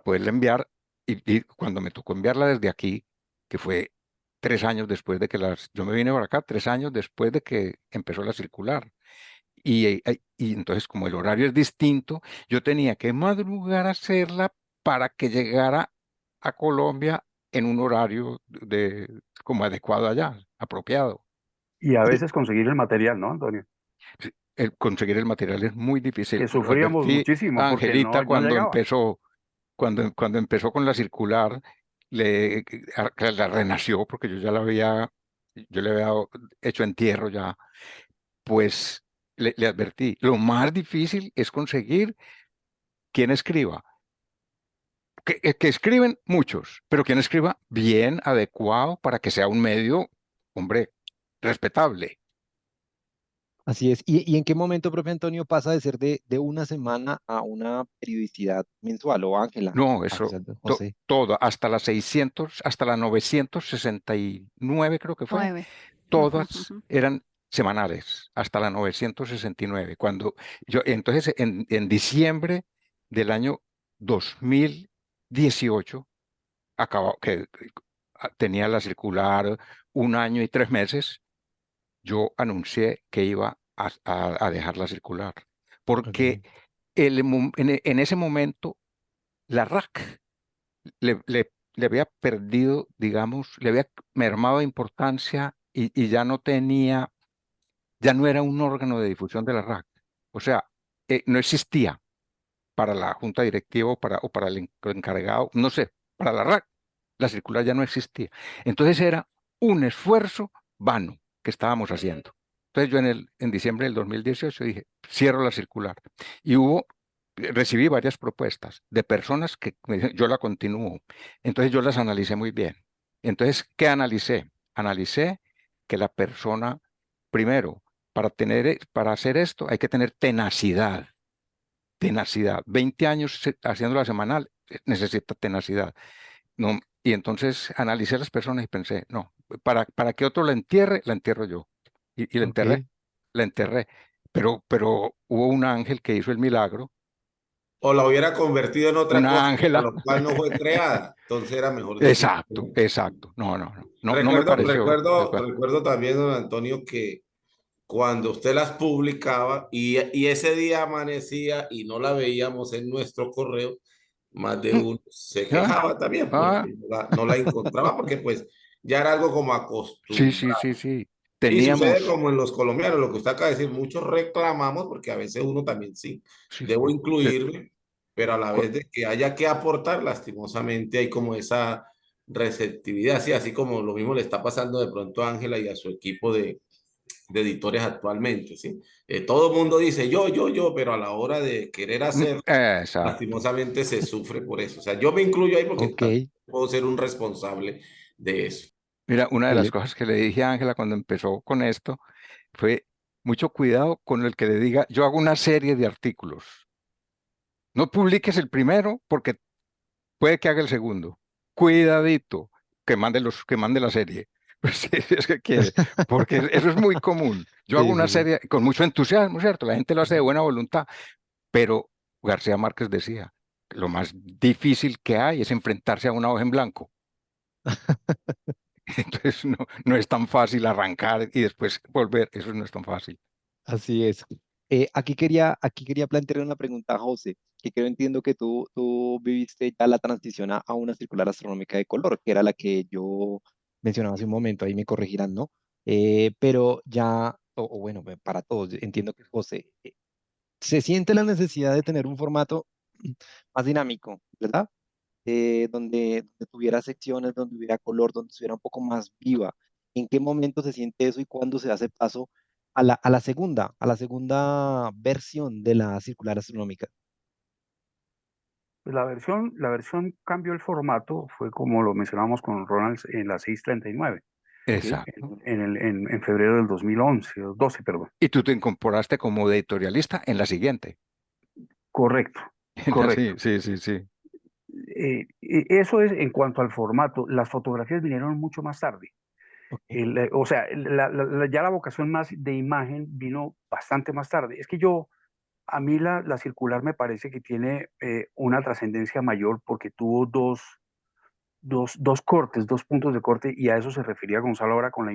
Speaker 5: poderla enviar, y cuando me tocó enviarla desde aquí, que fue 3 años después de yo me vine para acá, 3 años después de que empezó la circular. Y entonces, como el horario es distinto, yo tenía que madrugar a hacerla para que llegara a Colombia en un horario como adecuado allá, apropiado.
Speaker 4: Y a
Speaker 1: sí,
Speaker 4: veces conseguir el material, ¿no, Antonio?
Speaker 5: Sí, el conseguir el material es muy difícil.
Speaker 4: Que
Speaker 5: Lo
Speaker 4: sufríamos
Speaker 5: advertí
Speaker 4: muchísimo
Speaker 5: a
Speaker 4: porque
Speaker 5: Angelita
Speaker 4: no llegaba.
Speaker 5: cuando empezó con la circular, que la renació porque yo le había hecho entierro ya, pues le advertí, lo más difícil es conseguir quien escriba, que escriben muchos, pero quien escriba bien, adecuado, para que sea un medio, hombre, respetable.
Speaker 1: así es. ¿Y en qué momento, profe Antonio, pasa de ser de una semana a una periodicidad mensual? O Ángela,
Speaker 5: No, eso,
Speaker 1: Ángela, José.
Speaker 5: todo, hasta la 969 creo que fue,
Speaker 3: 9.
Speaker 5: todas eran semanales, hasta la 969. Entonces, en diciembre del año 2018, tenía la circular 1 año y 3 meses, yo anuncié que iba a dejar la circular, porque
Speaker 1: Ok,
Speaker 5: en ese momento la RAC le había perdido, digamos, le había mermado importancia y ya no era un órgano de difusión de la RAC. O sea, no existía para la junta directiva o para el encargado, no sé, para la RAC, la circular ya no existía. Entonces era un esfuerzo vano que estábamos haciendo. Entonces yo en diciembre del 2018 dije, cierro la circular. Y recibí varias propuestas de personas que me dijeron, yo la continúo. Entonces yo las analicé muy bien. Entonces, ¿qué analicé? Analicé que la persona, primero, para hacer esto hay que tener tenacidad, tenacidad. 20 años haciéndola semanal, necesita tenacidad. No, y entonces analicé a las personas y pensé, no, para que otro la entierro yo. Y
Speaker 1: Ok.
Speaker 5: la enterré. Pero hubo un ángel que hizo el milagro,
Speaker 2: O la hubiera convertido en otra
Speaker 5: una
Speaker 2: cosa para
Speaker 5: ángela.
Speaker 2: lo cual no fue creada. Entonces era mejor decir.
Speaker 5: Exacto, exacto. No me pareció adecuado.
Speaker 2: Recuerdo también, don Antonio, que cuando usted las publicaba y ese día amanecía y no la veíamos en nuestro correo, más de
Speaker 5: Mm,
Speaker 2: uno se
Speaker 5: ah,
Speaker 2: quejaba también
Speaker 5: ah,
Speaker 2: porque no la encontraba porque pues ya era algo como
Speaker 5: sí,
Speaker 2: acostumbrado.
Speaker 5: sí, sí, sí.
Speaker 2: Y sucede
Speaker 5: Teníamos,
Speaker 2: como en los colombianos, lo que usted acaba de decir, muchos reclamamos porque a veces uno también sí,
Speaker 5: sí,
Speaker 2: debo
Speaker 5: sí.
Speaker 2: incluirme, pero a la
Speaker 5: Cu-
Speaker 2: vez de que haya que aportar, lastimosamente hay como esa receptividad, sí, así como lo mismo le está pasando de pronto a Ángela y a su equipo de editores actualmente, ¿sí? Todo el mundo dice yo, pero a la hora de querer hacer,
Speaker 5: Exacto.
Speaker 2: lastimosamente se sufre por eso. O sea, yo me incluyo ahí porque
Speaker 1: Ok.
Speaker 2: también puedo ser un responsable de eso.
Speaker 5: Mira, una de las
Speaker 1: Dele.
Speaker 5: cosas que le dije a Ángela cuando empezó con esto fue mucho cuidado con el que le diga, yo hago una serie de artículos. No publiques el primero porque puede que haga el segundo. Cuidadito, que mande la serie. Pues sí, es que quiere, porque eso es muy común. Yo hago
Speaker 1: Sí,
Speaker 5: una
Speaker 1: sí, sí.
Speaker 5: serie con mucho entusiasmo, ¿cierto? La gente lo hace de buena voluntad, pero García Márquez decía, lo más difícil que hay es enfrentarse a una hoja en blanco. Entonces no es tan fácil arrancar y después volver, eso no es tan fácil.
Speaker 1: Así es. Aquí quería plantear una pregunta a José, que creo entiendo que tú viviste ya la transición a una circular astronómica de color, que era la que yo mencionaba hace un momento, ahí me corregirán, ¿no? Pero ya, o bueno, para todos, entiendo que José, se siente la necesidad de tener un formato más dinámico, ¿verdad? Donde tuviera secciones, donde hubiera color, donde estuviera un poco más viva. ¿En qué momento se siente eso y cuándo se hace paso a la segunda versión de la circular astronómica?
Speaker 4: Pues la versión cambió el formato, fue como lo mencionamos con Ronald en la 639,
Speaker 5: Exacto.
Speaker 4: en febrero del 2011, o 12, perdón.
Speaker 5: Y tú te incorporaste como editorialista en la siguiente.
Speaker 4: Correcto, correcto.
Speaker 5: Sí, sí, sí, sí.
Speaker 4: Eso es en cuanto al formato. Las fotografías vinieron mucho más tarde.
Speaker 1: Ok.
Speaker 4: O sea, ya la vocación más de imagen vino bastante más tarde. Es que a mí la circular me parece que tiene una trascendencia mayor porque tuvo dos cortes, dos puntos de corte, y a eso se refería Gonzalo ahora con la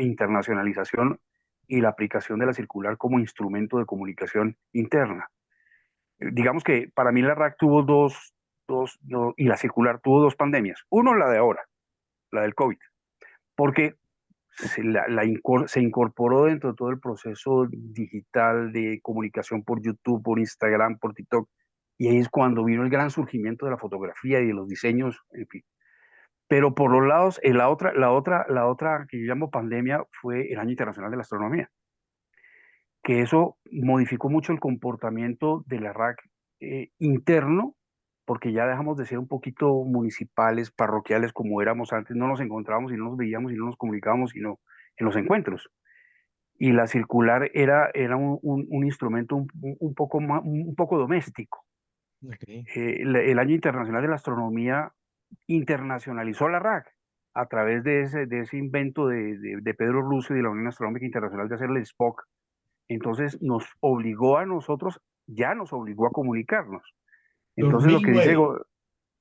Speaker 4: internacionalización y la aplicación de la circular como instrumento de comunicación interna. Digamos que para mí la RAC tuvo y la circular tuvo dos pandemias. Uno, la de ahora, la del COVID, porque se incorporó dentro de todo el proceso digital de comunicación por YouTube, por Instagram, por TikTok, y ahí es cuando vino el gran surgimiento de la fotografía y de los diseños, en fin. Pero por los lados, la otra que yo llamo pandemia fue el Año Internacional de la Astronomía, que eso modificó mucho el comportamiento de la RAC interno, porque ya dejamos de ser un poquito municipales, parroquiales como éramos antes, no nos encontrábamos y no nos veíamos y no nos comunicábamos, sino en los encuentros. Y la circular era un instrumento un poco doméstico.
Speaker 1: Ok.
Speaker 4: El Año Internacional de la Astronomía internacionalizó la RAC a través de ese invento de Pedro Russo y de la Unión Astronómica Internacional de hacerle Spock. Entonces nos obligó a comunicarnos.
Speaker 6: Los
Speaker 4: Entonces
Speaker 6: Midway.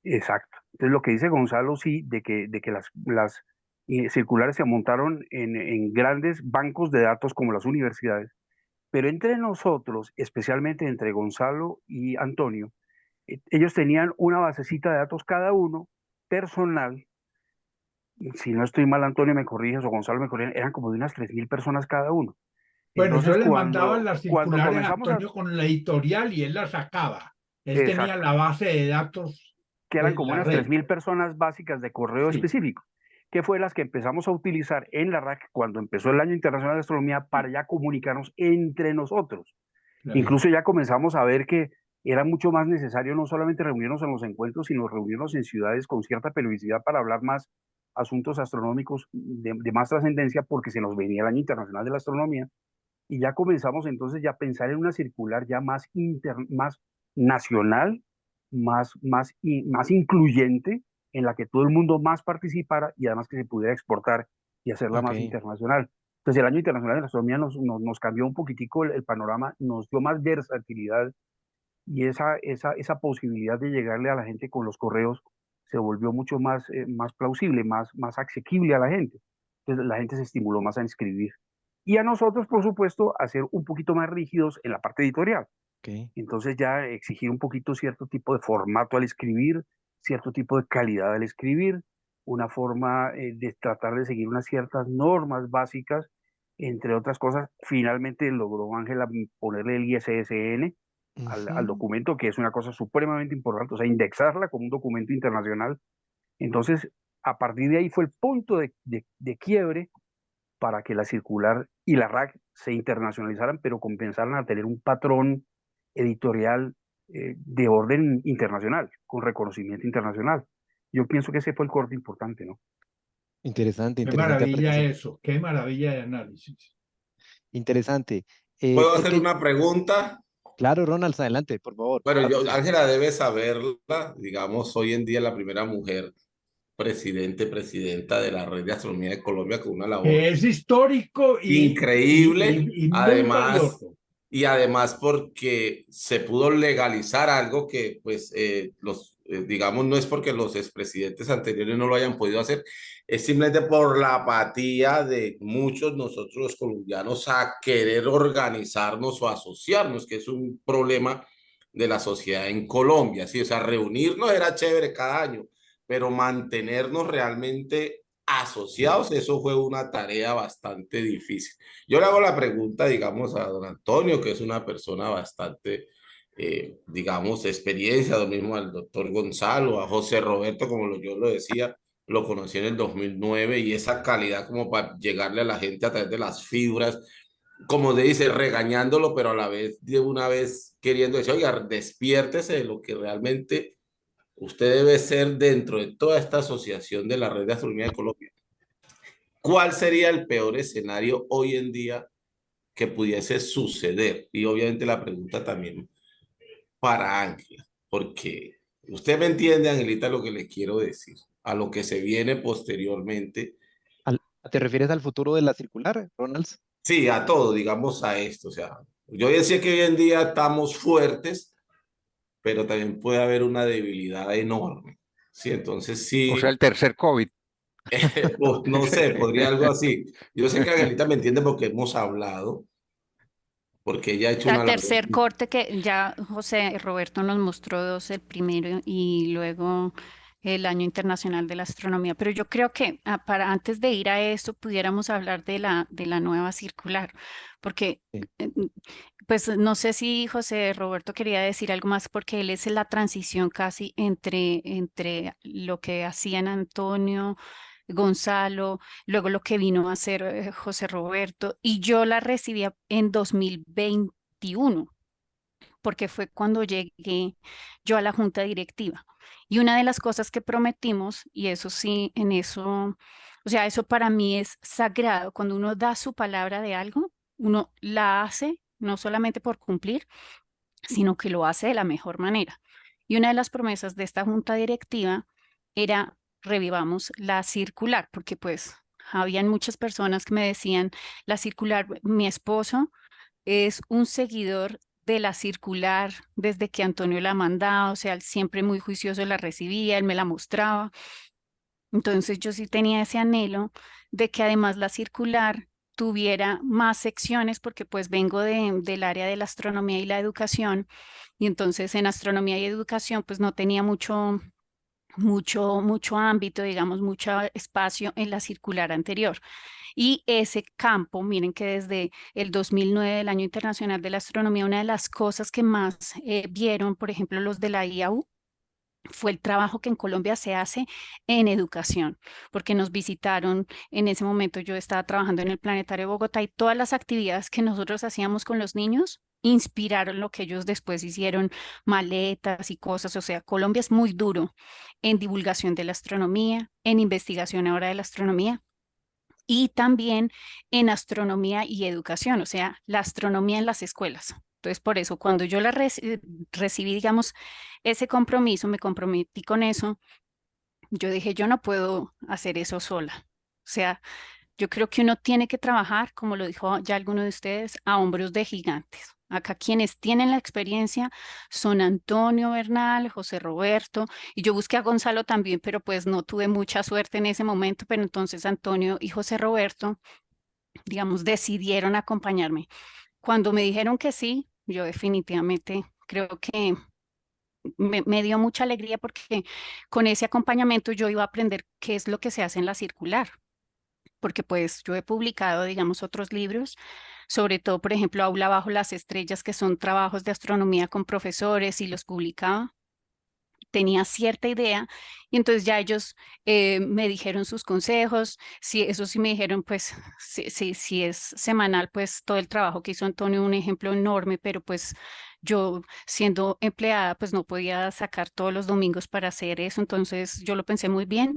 Speaker 4: exacto. Entonces lo que dice Gonzalo, sí, de que las circulares se montaron en grandes bancos de datos como las universidades, pero entre nosotros, especialmente entre Gonzalo y Antonio, ellos tenían una basecita de datos cada uno, personal. Si no estoy mal, Antonio me corriges o Gonzalo me corrigen, eran como de unas 3.000 personas cada uno.
Speaker 6: Bueno, yo
Speaker 4: Entonces,
Speaker 6: le mandaba las
Speaker 4: cuando
Speaker 6: circulares a
Speaker 4: comenzamos a...
Speaker 6: Antonio con la editorial y él las sacaba. Él tenía
Speaker 4: Exacto.
Speaker 6: la base de datos
Speaker 4: Que eran
Speaker 6: de
Speaker 4: como
Speaker 6: la
Speaker 4: unas
Speaker 6: red.
Speaker 4: 3.000 personas básicas de correo
Speaker 6: Sí,
Speaker 4: específico, que fue las que empezamos a utilizar en la RAC cuando empezó el Año Internacional de Astronomía para ya comunicarnos entre nosotros.
Speaker 6: claro.
Speaker 4: Incluso ya comenzamos a ver que era mucho más necesario no solamente reunirnos en los encuentros, sino reunirnos en ciudades con cierta periodicidad para hablar más asuntos astronómicos de más trascendencia, porque se nos venía el Año Internacional de la Astronomía, y ya comenzamos entonces ya a pensar en una circular ya más nacional, más incluyente, en la que todo el mundo más participara y además que se pudiera exportar y hacerla
Speaker 1: Ok,
Speaker 4: más internacional. Entonces el Año Internacional de la Astronomía nos cambió un poquitico el panorama, nos dio más versatilidad, y esa posibilidad de llegarle a la gente con los correos se volvió mucho más plausible, más asequible a la gente. Entonces la gente se estimuló más a inscribir. Y a nosotros, por supuesto, a ser un poquito más rígidos en la parte editorial.
Speaker 1: ok.
Speaker 4: Entonces ya exigir un poquito cierto tipo de formato al escribir, cierto tipo de calidad al escribir, una forma de tratar de seguir unas ciertas normas básicas, entre otras cosas. Finalmente logró Ángela ponerle el ISSN al
Speaker 1: Ujú.
Speaker 4: documento, que es una cosa supremamente importante, o sea, indexarla como un documento internacional. Entonces, a partir de ahí fue el punto de quiebre para que la circular y la RAC se internacionalizaran, pero comenzaran a tener un patrón editorial de orden internacional, con reconocimiento internacional. Yo pienso que ese fue el corte importante, ¿no?
Speaker 1: Interesante,
Speaker 6: Qué
Speaker 1: interesante
Speaker 6: maravilla
Speaker 1: apreciación.
Speaker 6: eso, qué maravilla de análisis.
Speaker 1: Interesante.
Speaker 2: ¿Puedo hacer
Speaker 1: Porque,
Speaker 2: una pregunta?
Speaker 1: claro, Ronald, adelante, por favor.
Speaker 2: Bueno,
Speaker 1: Claro que
Speaker 2: yo,
Speaker 1: sí.
Speaker 2: Ángela debe saberla, digamos, hoy en día la primera mujer presidenta de la Red de Astronomía de Colombia con una labor
Speaker 6: Que es histórico
Speaker 2: increíble,
Speaker 6: y muy valioso.
Speaker 2: y además porque se pudo legalizar algo que, pues, digamos, no es porque los expresidentes anteriores no lo hayan podido hacer, es simplemente por la apatía de muchos nosotros los colombianos a querer organizarnos o asociarnos, que es un problema de la sociedad en Colombia, ¿sí? O sea, reunirnos era chévere cada año, pero mantenernos realmente asociados, eso fue una tarea bastante difícil. Yo le hago la pregunta, digamos, a don Antonio, que es una persona bastante, digamos, experiencia, lo mismo al doctor Gonzalo, a José Roberto, como yo lo decía, lo conocí en el 2009 y esa calidad como para llegarle a la gente a través de las fibras, como dice, regañándolo, pero a la vez de una vez queriendo decir, oiga, despiértese de lo que realmente usted debe ser dentro de toda esta asociación de la Red de Astronomía de Colombia. ¿Cuál sería el peor escenario hoy en día que pudiese suceder? Y obviamente la pregunta también para Ángela, porque usted me entiende, Angelita, lo que le quiero decir, a lo que se viene posteriormente.
Speaker 1: ¿Te refieres al futuro de la circular, Ronald?
Speaker 2: Sí, a todo, digamos a esto. O sea, yo decía que hoy en día estamos fuertes, pero también puede haber una debilidad enorme. Sí, entonces
Speaker 5: O sea,
Speaker 2: sí,
Speaker 5: el tercer COVID.
Speaker 2: pues, no sé, podría algo así. Yo sé que Angelita me entiende porque hemos hablado, porque ella ha hecho
Speaker 3: El
Speaker 2: una labor.
Speaker 3: tercer corte que ya José Roberto nos mostró dos, el primero y luego el Año Internacional de la Astronomía. Pero yo creo que para antes de ir a esto pudiéramos hablar de la nueva circular, porque
Speaker 1: Sí.
Speaker 3: pues no sé si José Roberto quería decir algo más, porque él es la transición casi entre lo que hacían Antonio, Gonzalo, luego lo que vino a hacer José Roberto, y yo la recibí en 2021 porque fue cuando llegué yo a la junta directiva. Y una de las cosas que prometimos, y eso sí, en eso, o sea, eso para mí es sagrado, cuando uno da su palabra de algo, uno la hace no solamente por cumplir, sino que lo hace de la mejor manera. Y una de las promesas de esta junta directiva era revivamos la circular, porque pues habían muchas personas que me decían, la circular, mi esposo es un seguidor de la circular desde que Antonio la mandaba, o sea, él siempre muy juicioso la recibía, él me la mostraba. Entonces yo sí tenía ese anhelo de que además la circular tuviera más secciones porque pues vengo del área de la astronomía y la educación y entonces en astronomía y educación pues no tenía mucho ámbito, digamos, mucho espacio en la circular anterior. Y ese campo, miren que desde el 2009, el Año Internacional de la Astronomía, una de las cosas que más vieron, por ejemplo, los de la IAU, fue el trabajo que en Colombia se hace en educación, porque nos visitaron en ese momento, yo estaba trabajando en el Planetario de Bogotá y todas las actividades que nosotros hacíamos con los niños inspiraron lo que ellos después hicieron, maletas y cosas. O sea, Colombia es muy duro en divulgación de la astronomía, en investigación ahora de la astronomía y también en astronomía y educación, o sea, la astronomía en las escuelas. Entonces, por eso, cuando yo recibí, digamos, ese compromiso, me comprometí con eso, yo dije, yo no puedo hacer eso sola. O sea, yo creo que uno tiene que trabajar, como lo dijo ya alguno de ustedes, a hombros de gigantes. Acá quienes tienen la experiencia son Antonio Bernal, José Roberto, y yo busqué a Gonzalo también, pero pues no tuve mucha suerte en ese momento, pero entonces Antonio y José Roberto, digamos, decidieron acompañarme. Cuando me dijeron que sí, yo definitivamente creo que me dio mucha alegría porque con ese acompañamiento yo iba a aprender qué es lo que se hace en la circular, porque pues yo he publicado, digamos, otros libros, sobre todo, por ejemplo, Aula bajo las estrellas, que son trabajos de astronomía con profesores y los publicaba. Tenía cierta idea y entonces ya ellos me dijeron sus consejos, si eso sí me dijeron, pues si es semanal, pues todo el trabajo que hizo Antonio, un ejemplo enorme, pero pues yo siendo empleada, pues no podía sacar todos los domingos para hacer eso, entonces yo lo pensé muy bien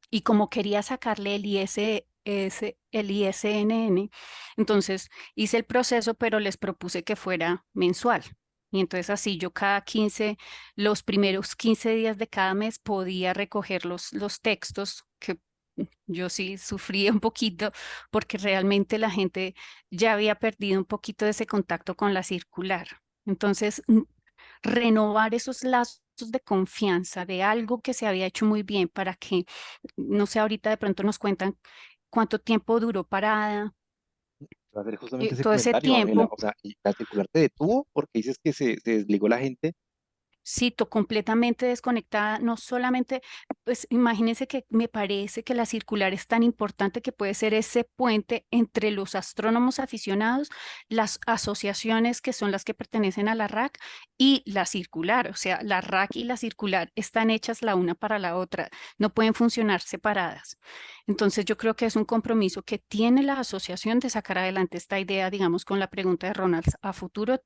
Speaker 3: y como quería sacarle el ISNN, entonces hice el proceso, pero les propuse que fuera mensual. Y entonces así yo cada 15, los primeros 15 días de cada mes podía recoger los textos que yo sí sufría un poquito porque realmente la gente ya había perdido un poquito de ese contacto con la circular. Entonces, renovar esos lazos de confianza de algo que se había hecho muy bien para que, no sé, ahorita de pronto nos cuentan cuánto tiempo duró parada,
Speaker 1: Va a hacer justamente ese
Speaker 3: todo ese
Speaker 1: comentario, Ángela.
Speaker 3: tiempo.
Speaker 1: O sea, ¿y la circular te detuvo porque dices que se desligó la gente?
Speaker 3: Cito, completamente desconectada, no solamente, pues imagínense que me parece que la circular es tan importante que puede ser ese puente entre los astrónomos aficionados, las asociaciones que son las que pertenecen a la RAC y la circular. O sea, la RAC y la circular están hechas la una para la otra, no pueden funcionar separadas. Entonces yo creo que es un compromiso que tiene la asociación de sacar adelante esta idea, digamos, con la pregunta de Ronald a futuro.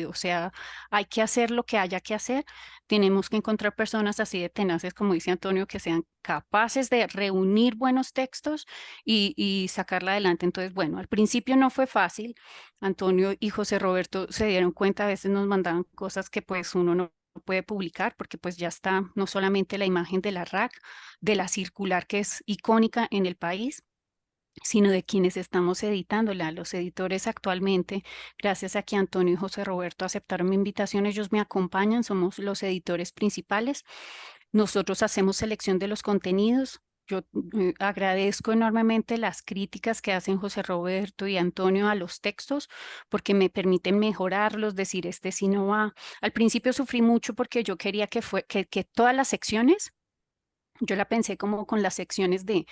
Speaker 3: O sea, hay que hacer lo que haya que hacer. Tenemos que encontrar personas así de tenaces, como dice Antonio, que sean capaces de reunir buenos textos y sacarla adelante. Entonces, bueno, al principio no fue fácil. Antonio y José Roberto se dieron cuenta, a veces nos mandaban cosas que pues uno no puede publicar porque pues ya está no solamente la imagen de la RAC, de la circular que es icónica en el país, sino de quienes estamos editándola. Los editores actualmente, gracias a que Antonio y José Roberto aceptaron mi invitación, ellos me acompañan, somos los editores principales. Nosotros hacemos selección de los contenidos. Yo agradezco enormemente las críticas que hacen José Roberto y Antonio a los textos porque me permiten mejorarlos, decir este sí no va. Al principio sufrí mucho porque yo quería que todas las secciones, yo la pensé como con las secciones de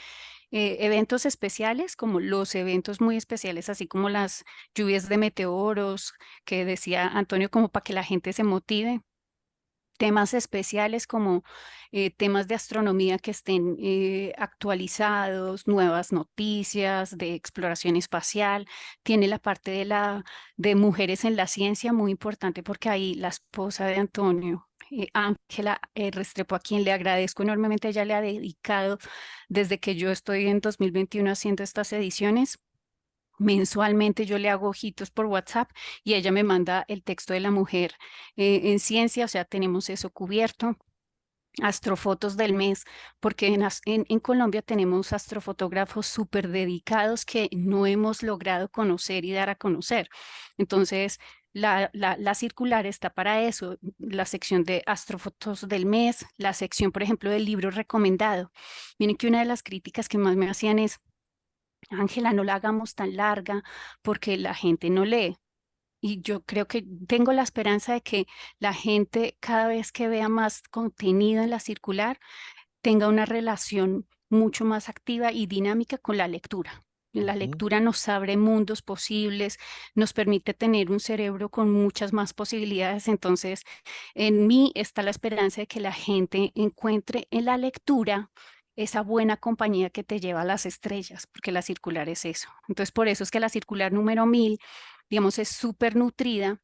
Speaker 3: eventos especiales, como los eventos muy especiales, así como las lluvias de meteoros, que decía Antonio, como para que la gente se motive. Temas especiales como temas de astronomía que estén actualizados, nuevas noticias de exploración espacial. Tiene la parte de mujeres en la ciencia muy importante porque ahí la esposa de Antonio, Ángela Restrepo, a quien le agradezco enormemente, ella le ha dedicado desde que yo estoy en 2021 haciendo estas ediciones. Mensualmente yo le hago ojitos por WhatsApp y ella me manda el texto de la mujer en ciencia, o sea, tenemos eso cubierto. Astrofotos del mes, porque en Colombia tenemos astrofotógrafos súper dedicados que no hemos logrado conocer y dar a conocer. Entonces, la circular está para eso, la sección de astrofotos del mes, la sección, por ejemplo, del libro recomendado. Miren que una de las críticas que más me hacían, es: Ángela, no la hagamos tan larga porque la gente no lee. Y yo creo que tengo la esperanza de que la gente cada vez que vea más contenido en la circular tenga una relación mucho más activa y dinámica con la lectura. La
Speaker 1: Ujú.
Speaker 3: lectura nos abre mundos posibles, nos permite tener un cerebro con muchas más posibilidades. Entonces, en mí está la esperanza de que la gente encuentre en la lectura esa buena compañía que te lleva a las estrellas, porque la circular es eso. Entonces, por eso es que la circular número 1000, digamos, es súper nutrida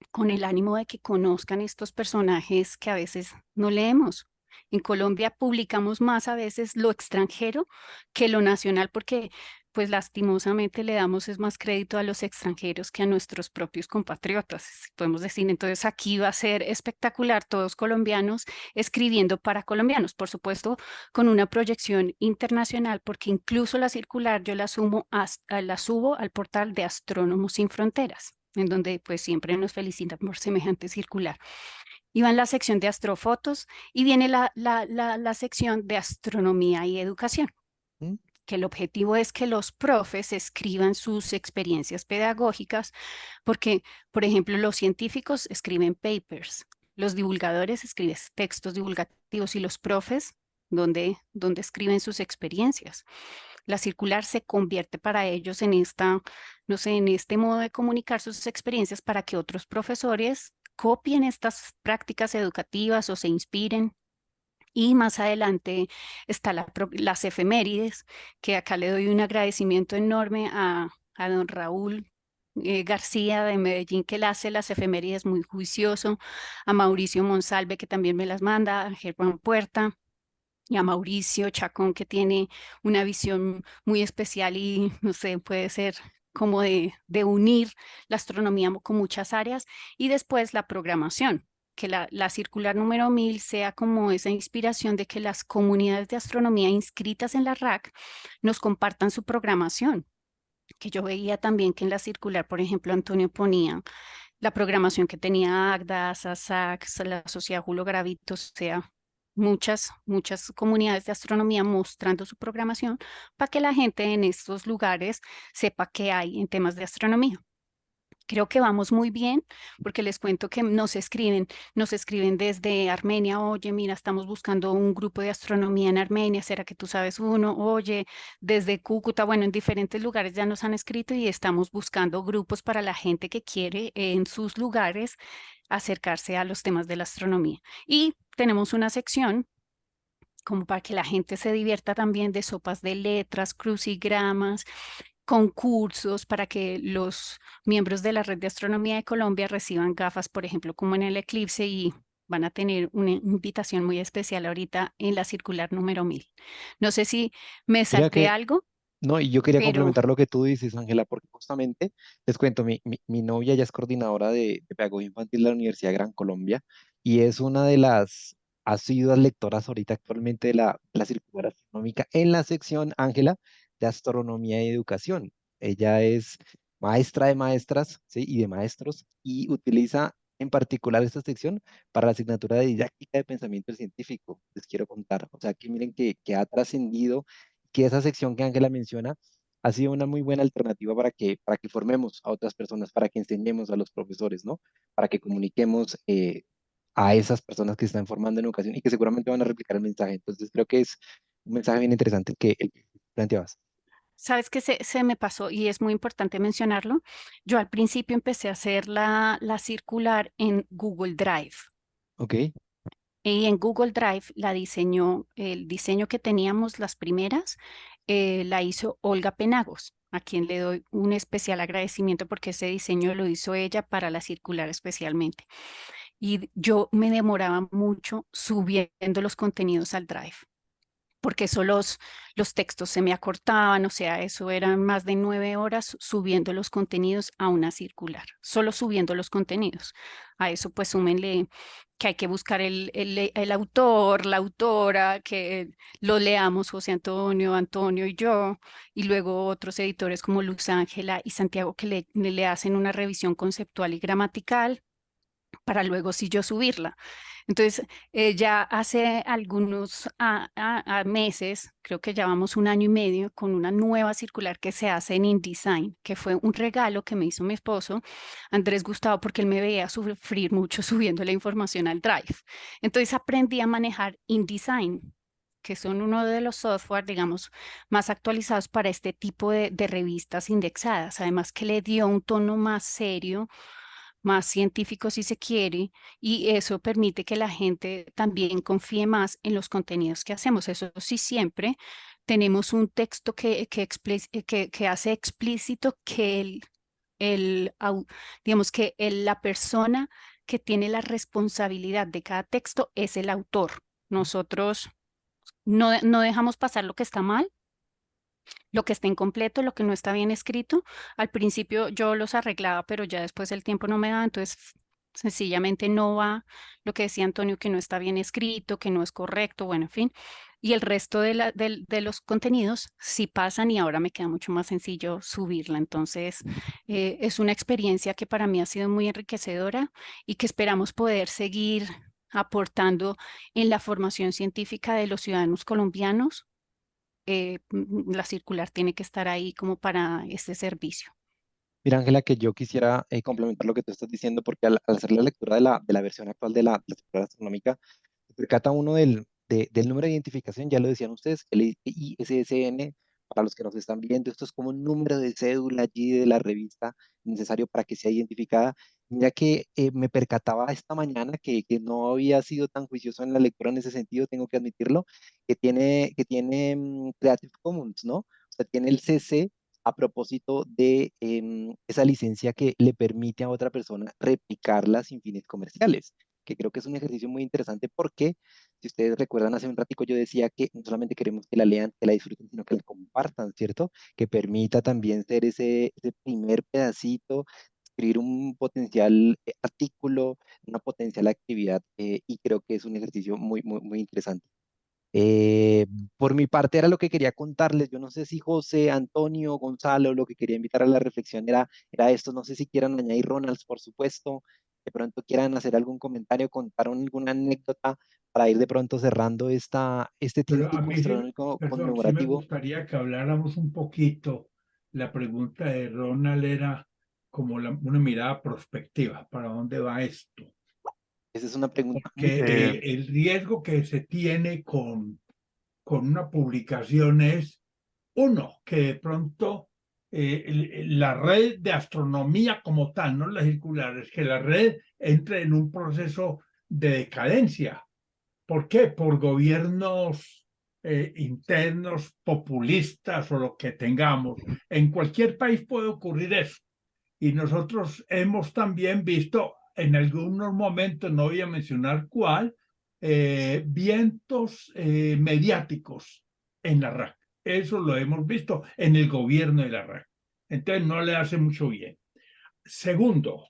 Speaker 3: con el ánimo de que conozcan estos personajes que a veces no leemos. En Colombia publicamos más a veces lo extranjero que lo nacional porque pues lastimosamente le damos es más crédito a los extranjeros que a nuestros propios compatriotas, si podemos decir. Entonces aquí va a ser espectacular, todos colombianos escribiendo para colombianos, por supuesto, con una proyección internacional, porque incluso la circular yo la subo al portal de Astrónomos Sin Fronteras, en donde pues siempre nos felicitan por semejante circular. Y va en la sección de astrofotos y viene la sección de astronomía y educación,
Speaker 1: ¿Mm?
Speaker 3: que el objetivo es que los profes escriban sus experiencias pedagógicas, porque, por ejemplo, los científicos escriben papers, los divulgadores escriben textos divulgativos y los profes, donde escriben sus experiencias. La circular se convierte para ellos en no sé, en este modo de comunicar sus experiencias para que otros profesores copien estas prácticas educativas o se inspiren. Y más adelante está las efemérides, que acá le doy un agradecimiento enorme a don Raúl García de Medellín, que le hace las efemérides muy juicioso, a Mauricio Monsalve, que también me las manda, a Germán Puerta y a Mauricio Chacón, que tiene una visión muy especial y, no sé, puede ser como de unir la astronomía con muchas áreas, y después la programación, que la circular número 1000 sea como esa inspiración de que las comunidades de astronomía inscritas en la RAC nos compartan su programación, que yo veía también que en la circular, por ejemplo, Antonio ponía la programación que tenía ACDA, SASAC, la Sociedad Julio Gravito, o sea, muchas comunidades de astronomía mostrando su programación para que la gente en estos lugares sepa qué hay en temas de astronomía. Creo que vamos muy bien porque les cuento que nos escriben desde Armenia: oye, mira, estamos buscando un grupo de astronomía en Armenia, ¿será que tú sabes uno? Oye, desde Cúcuta, bueno, en diferentes lugares ya nos han escrito y estamos buscando grupos para la gente que quiere en sus lugares acercarse a los temas de la astronomía. Y tenemos una sección como para que la gente se divierta también, de sopas de letras, crucigramas, concursos para que los miembros de la Red de Astronomía de Colombia reciban gafas, por ejemplo, como en el eclipse, y van a tener una invitación muy especial ahorita en la circular número 1000. No sé si me
Speaker 1: Mira
Speaker 3: salté
Speaker 1: que,
Speaker 3: algo,
Speaker 1: no, y yo quería
Speaker 3: pero
Speaker 1: complementar lo que tú dices, Ángela, porque justamente, les cuento, mi novia ya es coordinadora de pedagogía infantil de la Universidad de Gran Colombia y es una de las asiduas lectoras ahorita actualmente de la circular astronómica en la sección, Ángela, de astronomía y educación. Ella es maestra de maestras, ¿sí? Y de maestros y utiliza en particular esta sección para la asignatura de didáctica de pensamiento científico. Les quiero contar, o sea, que miren que ha trascendido, que esa sección que Ángela menciona ha sido una muy buena alternativa para que formemos a otras personas, para que enseñemos a los profesores, ¿no? Para que comuniquemos a esas personas que se están formando en educación y que seguramente van a replicar el mensaje. Entonces creo que es un mensaje bien interesante el que planteabas.
Speaker 3: sabes que se me pasó y es muy importante mencionarlo. Yo al principio empecé a hacer la circular en Google Drive.
Speaker 1: ¿Ok?
Speaker 3: Y en Google Drive el diseño que teníamos las primeras, la hizo Olga Penagos, a quien le doy un especial agradecimiento porque ese diseño lo hizo ella para la circular especialmente. Y yo me demoraba mucho subiendo los contenidos al Drive, porque eso los textos se me acortaban, o sea, eso eran más de 9 horas subiendo los contenidos a una circular, solo subiendo los contenidos. A eso pues súmenle que hay que buscar el autor, la autora, que lo leamos José Antonio, Antonio y yo, y luego otros editores como Luz Ángela y Santiago que le hacen una revisión conceptual y gramatical, para luego sí yo subirla. Entonces, ya hace algunos meses, creo que llevamos un año y medio, con una nueva circular que se hace en InDesign, que fue un regalo que me hizo mi esposo, Andrés Gustavo, porque él me veía sufrir mucho subiendo la información al Drive. Entonces aprendí a manejar InDesign, que son uno de los software, digamos, más actualizados para este tipo de revistas indexadas. Además que le dio un tono más serio, más científico si se quiere, y eso permite que la gente también confíe más en los contenidos que hacemos. Eso sí, siempre tenemos un texto que hace explícito que digamos que la persona que tiene la responsabilidad de cada texto es el autor. Nosotros no dejamos pasar lo que está mal, lo que está incompleto, lo que no está bien escrito. Al principio yo los arreglaba, pero ya después el tiempo no me da, entonces sencillamente no va lo que decía Antonio, que no está bien escrito, que no es correcto, bueno, en fin. Y el resto de los contenidos sí pasan y ahora me queda mucho más sencillo subirla. Entonces, es una experiencia que para mí ha sido muy enriquecedora y que esperamos poder seguir aportando en la formación científica de los ciudadanos colombianos. La circular tiene que estar ahí como para este servicio.
Speaker 1: Mira, Ángela, que yo quisiera complementar lo que tú estás diciendo, porque al hacer la lectura de la versión actual de la circular astronómica, se percata uno del número de identificación, ya lo decían ustedes, el ISSN, para los que nos están viendo, esto es como un número de cédula allí de la revista necesario para que sea identificada. Mira que me percataba esta mañana que no había sido tan juicioso en la lectura en ese sentido, tengo que admitirlo, que tiene Creative Commons, ¿no? O sea, tiene el CC a propósito de esa licencia que le permite a otra persona replicarla sin fines comerciales, que creo que es un ejercicio muy interesante porque, si ustedes recuerdan, hace un ratico yo decía que no solamente queremos que la lean, que la disfruten, sino que la compartan, ¿cierto? Que permita también ser ese primer pedacito, escribir un potencial artículo, una potencial actividad, y creo que es un ejercicio muy, muy, muy interesante. Eh, por mi parte era lo que quería contarles. Yo no sé si José, Antonio, Gonzalo, lo que quería invitar a la reflexión era esto. No sé si quieran añadir, Ronalds, por supuesto. De pronto quieran hacer algún comentario, contar alguna anécdota para ir de pronto cerrando este
Speaker 6: Pero a
Speaker 1: tiempo
Speaker 6: mí sí,
Speaker 1: astronómico
Speaker 6: perdón, sí me
Speaker 1: conmemorativo.
Speaker 6: gustaría que habláramos un poquito. La pregunta de Ronald era como una mirada prospectiva, ¿para dónde va esto?
Speaker 1: Esa es una pregunta muy
Speaker 6: Porque
Speaker 4: Eh,
Speaker 6: el riesgo que se tiene con una publicación es, uno, que de pronto la red de astronomía como tal, no la circular, es que la red entre en un proceso de decadencia. ¿Por qué? Por gobiernos internos populistas o lo que tengamos. En cualquier país puede ocurrir eso. Y nosotros hemos también visto en algunos momentos, no voy a mencionar cuál, vientos mediáticos en la RAC. Eso lo hemos visto en el gobierno de la RAC. Entonces no le hace mucho bien. Segundo,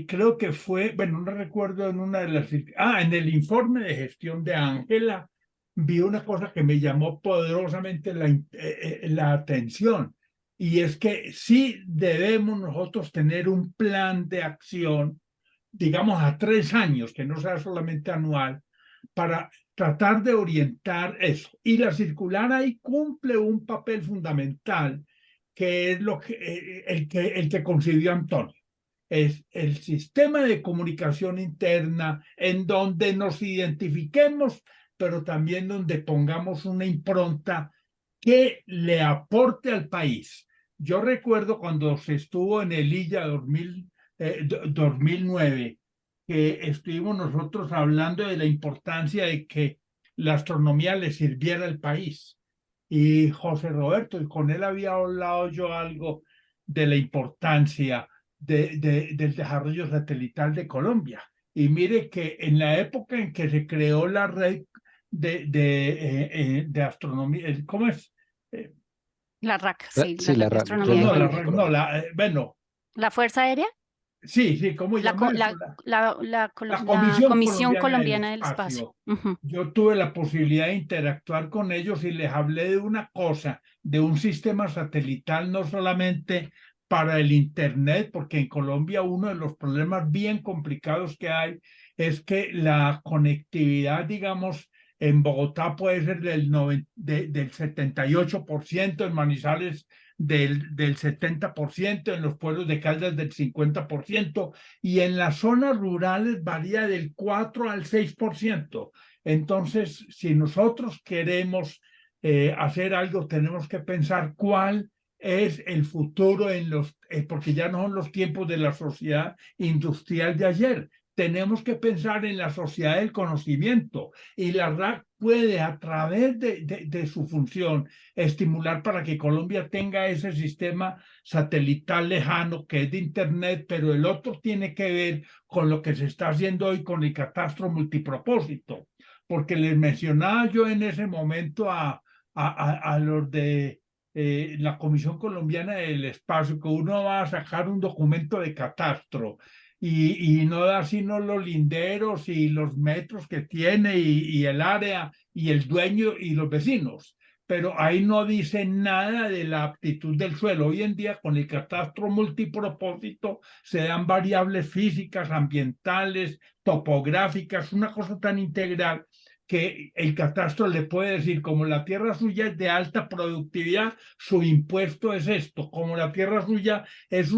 Speaker 6: creo que fue, bueno, no recuerdo en una de las, en el informe de gestión de Ángela, vi una cosa que me llamó poderosamente la atención, y es que sí debemos nosotros tener un plan de acción, digamos a 3 años, que no sea solamente anual, para tratar de orientar eso. Y la circular ahí cumple un papel fundamental, que es el que concibió Antonio. Es el sistema de comunicación interna en donde nos identifiquemos, pero también donde pongamos una impronta que le aporte al país. Yo recuerdo cuando se estuvo en el ILLA 2009, que estuvimos nosotros hablando de la importancia de que la astronomía le sirviera al país. Y José Roberto, y con él había hablado yo algo de la importancia del desarrollo satelital de Colombia. Y mire que en la época en que se creó la red de astronomía, ¿cómo es? Eh,
Speaker 3: La RAC, sí, la
Speaker 1: Sí,
Speaker 3: Red
Speaker 1: la
Speaker 3: de
Speaker 1: RAN,
Speaker 3: Astronomía de
Speaker 1: Red
Speaker 6: no, la
Speaker 1: Astronómica de
Speaker 3: Colombia.
Speaker 6: red, no,
Speaker 1: Colombia.
Speaker 6: bueno,
Speaker 3: ¿La Fuerza Aérea?
Speaker 6: sí, sí, ¿cómo llama eso? La
Speaker 3: La
Speaker 6: Comisión
Speaker 3: Comisión
Speaker 6: Colombiana del
Speaker 3: Colombiana del Espacio.
Speaker 6: Espacio.
Speaker 3: Ujú.
Speaker 6: Yo tuve la posibilidad de interactuar con ellos y les hablé de una cosa, de un sistema satelital no solamente para el Internet, porque en Colombia uno de los problemas bien complicados que hay es que la conectividad, digamos, en Bogotá puede ser del 78%, en Manizales del 70%, en los pueblos de Caldas del 50%, y en las zonas rurales varía del 4 al 6%. Entonces, si nosotros queremos hacer algo, tenemos que pensar cuál es el futuro porque ya no son los tiempos de la sociedad industrial de ayer. Tenemos que pensar en la sociedad del conocimiento, y la RAC puede, a través de su función, estimular para que Colombia tenga ese sistema satelital lejano que es de Internet, pero el otro tiene que ver con lo que se está haciendo hoy con el catastro multipropósito, porque les mencionaba yo en ese momento a los de la Comisión Colombiana del Espacio, que uno va a sacar un documento de catastro y no da sino los linderos y los metros que tiene y el área y el dueño y los vecinos, pero ahí no dice nada de la aptitud del suelo. Hoy en día con el catastro multipropósito se dan variables físicas, ambientales, topográficas, una cosa tan integral que el catastro le puede decir, como la tierra suya es de alta productividad, su impuesto es esto; como la tierra suya es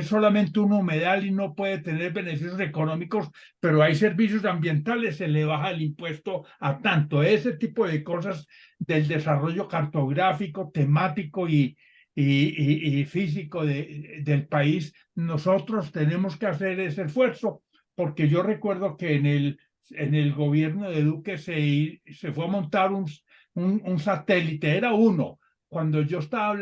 Speaker 6: solamente un humedal y no puede tener beneficios económicos, pero hay servicios ambientales, se le baja el impuesto a tanto. Ese tipo de cosas del desarrollo cartográfico, temático y físico del país, nosotros tenemos que hacer ese esfuerzo, porque yo recuerdo que en el gobierno de Duque se fue a montar un satélite, era uno. Cuando yo estaba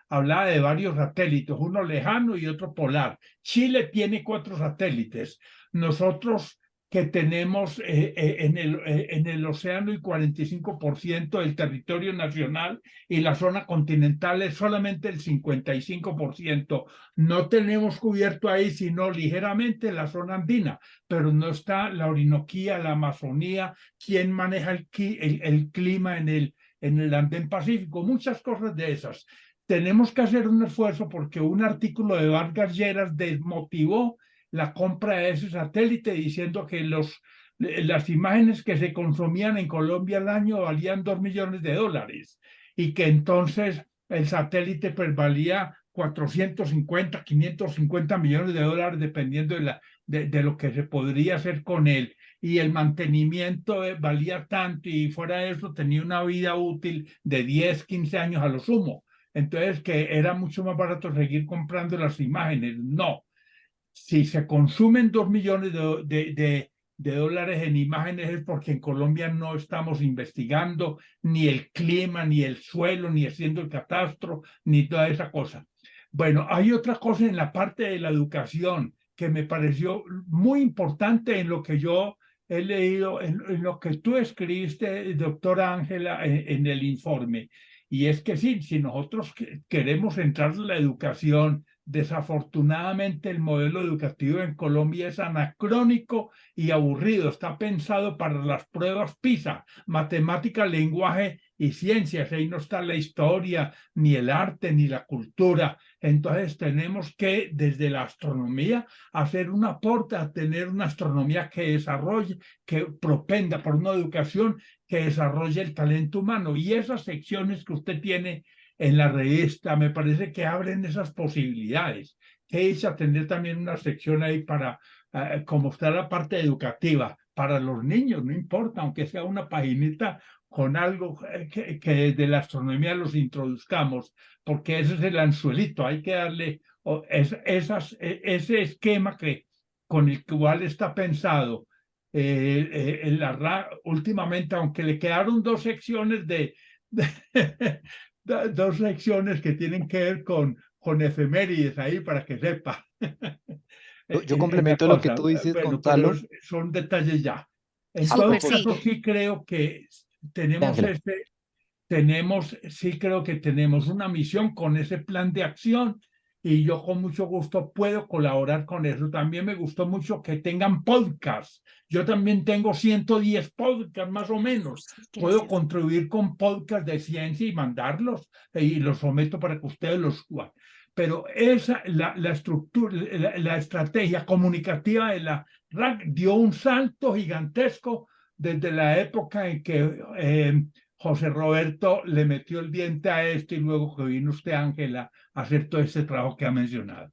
Speaker 6: hablaba de varios satélites, uno lejano y otro polar. Chile tiene 4 satélites. Nosotros, que tenemos en el océano el 45% del territorio nacional, y la zona continental es solamente el 55%. No tenemos cubierto ahí sino ligeramente la zona andina, pero no está la Orinoquía, la Amazonía. ¿Quién maneja el clima en el andén pacífico? Muchas cosas de esas. Tenemos que hacer un esfuerzo, porque un artículo de Vargas Lleras desmotivó la compra de ese satélite, diciendo que las imágenes que se consumían en Colombia al año valían $2 millones, y que entonces el satélite pues valía 450, 550 millones de dólares, dependiendo de lo que se podría hacer con él. Y el mantenimiento valía tanto, y fuera de eso tenía una vida útil de 10, 15 años a lo sumo. Entonces, que era mucho más barato seguir comprando las imágenes. No. Si se consumen 2 millones de dólares en imágenes, es porque en Colombia no estamos investigando ni el clima, ni el suelo, ni haciendo el catastro, ni toda esa cosa. Bueno, hay otra cosa en la parte de la educación que me pareció muy importante en lo que yo he leído, en lo que tú escribiste, doctora Ángela, en el informe. Y es que sí, si nosotros queremos entrar en la educación, desafortunadamente el modelo educativo en Colombia es anacrónico y aburrido. Está pensado para las pruebas PISA, matemática, lenguaje y ciencias. Ahí no está la historia, ni el arte, ni la cultura. Entonces tenemos que, desde la astronomía, hacer un aporte a tener una astronomía que desarrolle, que propenda por una educación que desarrolle el talento humano. Y esas secciones que usted tiene en la revista me parece que abren esas posibilidades. Que es tener también una sección ahí para, como está la parte educativa, para los niños, no importa, aunque sea una paginita con algo que desde la astronomía los introduzcamos, porque ese es el anzuelito. Hay que darle ese esquema con el cual está pensado últimamente, aunque le quedaron 2 secciones dos secciones que tienen que ver con efemérides ahí, para que sepa.
Speaker 1: Yo
Speaker 6: en la
Speaker 1: complemento lo que
Speaker 6: cosa.
Speaker 1: tú dices,
Speaker 6: Bueno, pero
Speaker 1: Gonzalo.
Speaker 6: son detalles ya. En
Speaker 1: A
Speaker 6: todo
Speaker 3: Súper, sí.
Speaker 6: caso,
Speaker 1: propósito,
Speaker 6: sí creo que tenemos
Speaker 1: Ángela.
Speaker 6: sí creo que tenemos una misión con ese plan de acción, y yo con mucho gusto puedo colaborar con eso. También me gustó mucho que tengan podcasts. Yo también tengo 110 podcasts más o menos. Puedo
Speaker 3: Gracias.
Speaker 6: contribuir con podcasts de ciencia y mandarlos, y los someto para que ustedes los suban. pero la estructura, la estrategia comunicativa de la RAC dio un salto gigantesco desde la época en que José Roberto le metió el diente a esto y luego que vino usted, Ángela, a hacer todo ese trabajo que ha mencionado.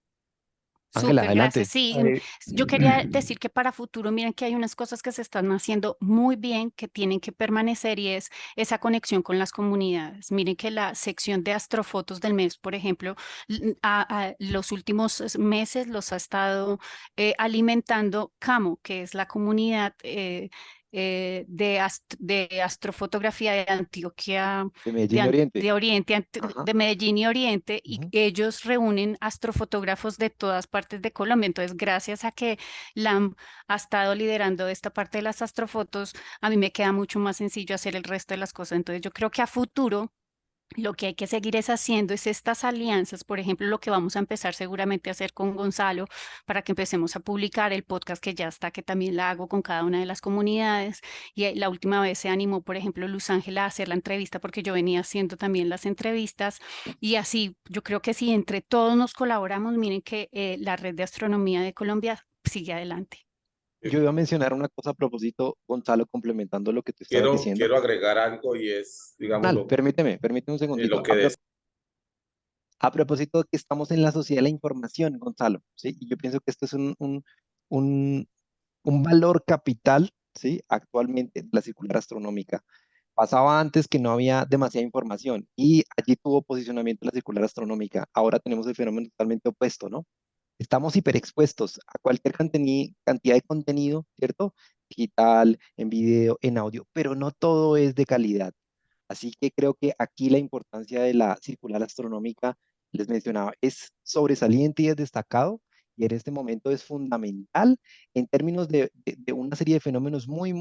Speaker 1: Ángela,
Speaker 3: Súper, gracias.
Speaker 1: adelante.
Speaker 3: Sí,
Speaker 4: Eh,
Speaker 3: yo quería decir que para futuro, miren que hay unas cosas que se están haciendo muy bien, que tienen que permanecer y es esa conexión con las comunidades. Miren que la sección de astrofotos del mes, por ejemplo, los últimos meses los ha estado alimentando CAMO, que es la comunidad de astrofotografía de Antioquia
Speaker 1: De Medellín y Oriente.
Speaker 3: de Oriente,
Speaker 1: Ajá.
Speaker 3: de Medellín y Oriente, y
Speaker 1: Ujú.
Speaker 3: ellos reúnen astrofotógrafos de todas partes de Colombia. Entonces, gracias a que LAM ha estado liderando esta parte de las astrofotos, a mí me queda mucho más sencillo hacer el resto de las cosas. Entonces, yo creo que a futuro lo que hay que seguir es haciendo es estas alianzas, por ejemplo, lo que vamos a empezar seguramente a hacer con Gonzalo para que empecemos a publicar el podcast que ya está, que también la hago con cada una de las comunidades. Y la última vez se animó, por ejemplo, Luz Ángela a hacer la entrevista porque yo venía haciendo también las entrevistas. Y así, yo creo que si entre todos nos colaboramos, miren que la red de astronomía de Colombia sigue adelante.
Speaker 1: Yo iba a mencionar una cosa a propósito, Gonzalo, complementando lo que tú estabas diciendo.
Speaker 2: Quiero agregar algo y es, digamos,
Speaker 1: Ronald, permíteme un segundito.
Speaker 2: lo que des.
Speaker 1: A propósito de que estamos en la sociedad de la información, Gonzalo, ¿sí? Y yo pienso que esto es un, un valor capital, ¿sí? Actualmente de la circular astronómica. Pasaba antes que no había demasiada información y allí tuvo posicionamiento la circular astronómica. Ahora tenemos el fenómeno totalmente opuesto, ¿no? Estamos hiperexpuestos a cualquier cantidad de contenido, ¿cierto? Digital, en video, en audio, pero no todo es de calidad. Así que creo que aquí la importancia de la circular astronómica, les mencionaba, es sobresaliente y es destacado, y en este momento es fundamental en términos de una serie de fenómenos muy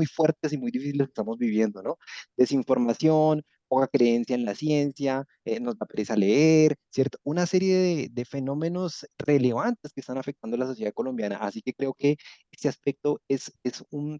Speaker 1: fuertes y muy difíciles que estamos viviendo, ¿no? Desinformación, poca creencia en la ciencia, nos da pereza leer, ¿cierto? Una serie de fenómenos relevantes que están afectando a la sociedad colombiana. Así que creo que este aspecto es un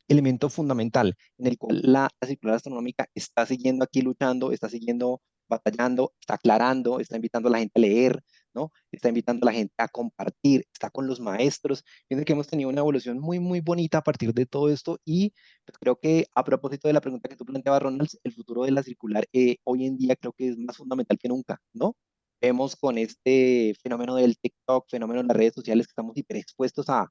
Speaker 1: elemento fundamental en el cual la circular astronómica está siguiendo aquí luchando, está siguiendo batallando, está aclarando, está invitando a la gente a leer, ¿no? Está invitando a la gente a compartir, está con los maestros. Pienso que hemos tenido una evolución muy bonita a partir de todo esto y pues, creo que a propósito de la pregunta que tú planteabas, Ronald, el futuro de la circular hoy en día creo que es más fundamental que nunca, ¿no? Vemos con este fenómeno del TikTok, fenómeno de las redes sociales que estamos hiperexpuestos a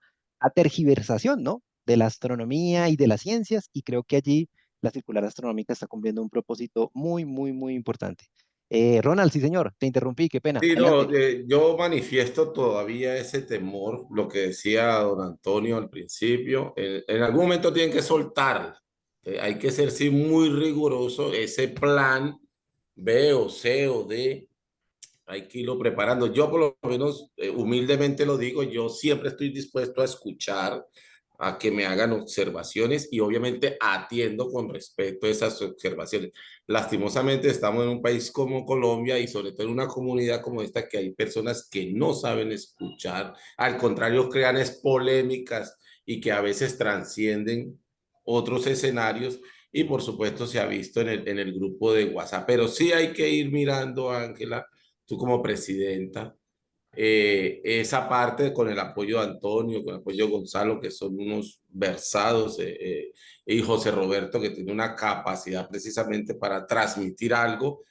Speaker 1: tergiversación, ¿no? De la astronomía y de las ciencias, y creo que allí la circular astronómica está cumpliendo un propósito muy importante. Ronald, sí señor, te interrumpí, qué pena,
Speaker 2: Sí,
Speaker 1: adelante.
Speaker 2: no, yo manifiesto todavía ese temor, lo que decía don Antonio al principio, en algún momento tienen que soltar, hay que ser sí muy riguroso, ese plan B o C o D, hay que irlo preparando. Yo por lo menos, humildemente lo digo, yo siempre estoy dispuesto a escuchar, a que me hagan observaciones y obviamente atiendo con respeto esas observaciones. Lastimosamente estamos en un país como Colombia y sobre todo en una comunidad como esta que hay personas que no saben escuchar, al contrario crean es polémicas y que a veces trascienden otros escenarios y por supuesto se ha visto en el grupo de WhatsApp. Pero sí hay que ir mirando, Ángela, tú como presidenta, esa parte con el apoyo de Antonio, con el apoyo de Gonzalo, que son unos versados, y José Roberto, que tiene una capacidad precisamente para transmitir algo,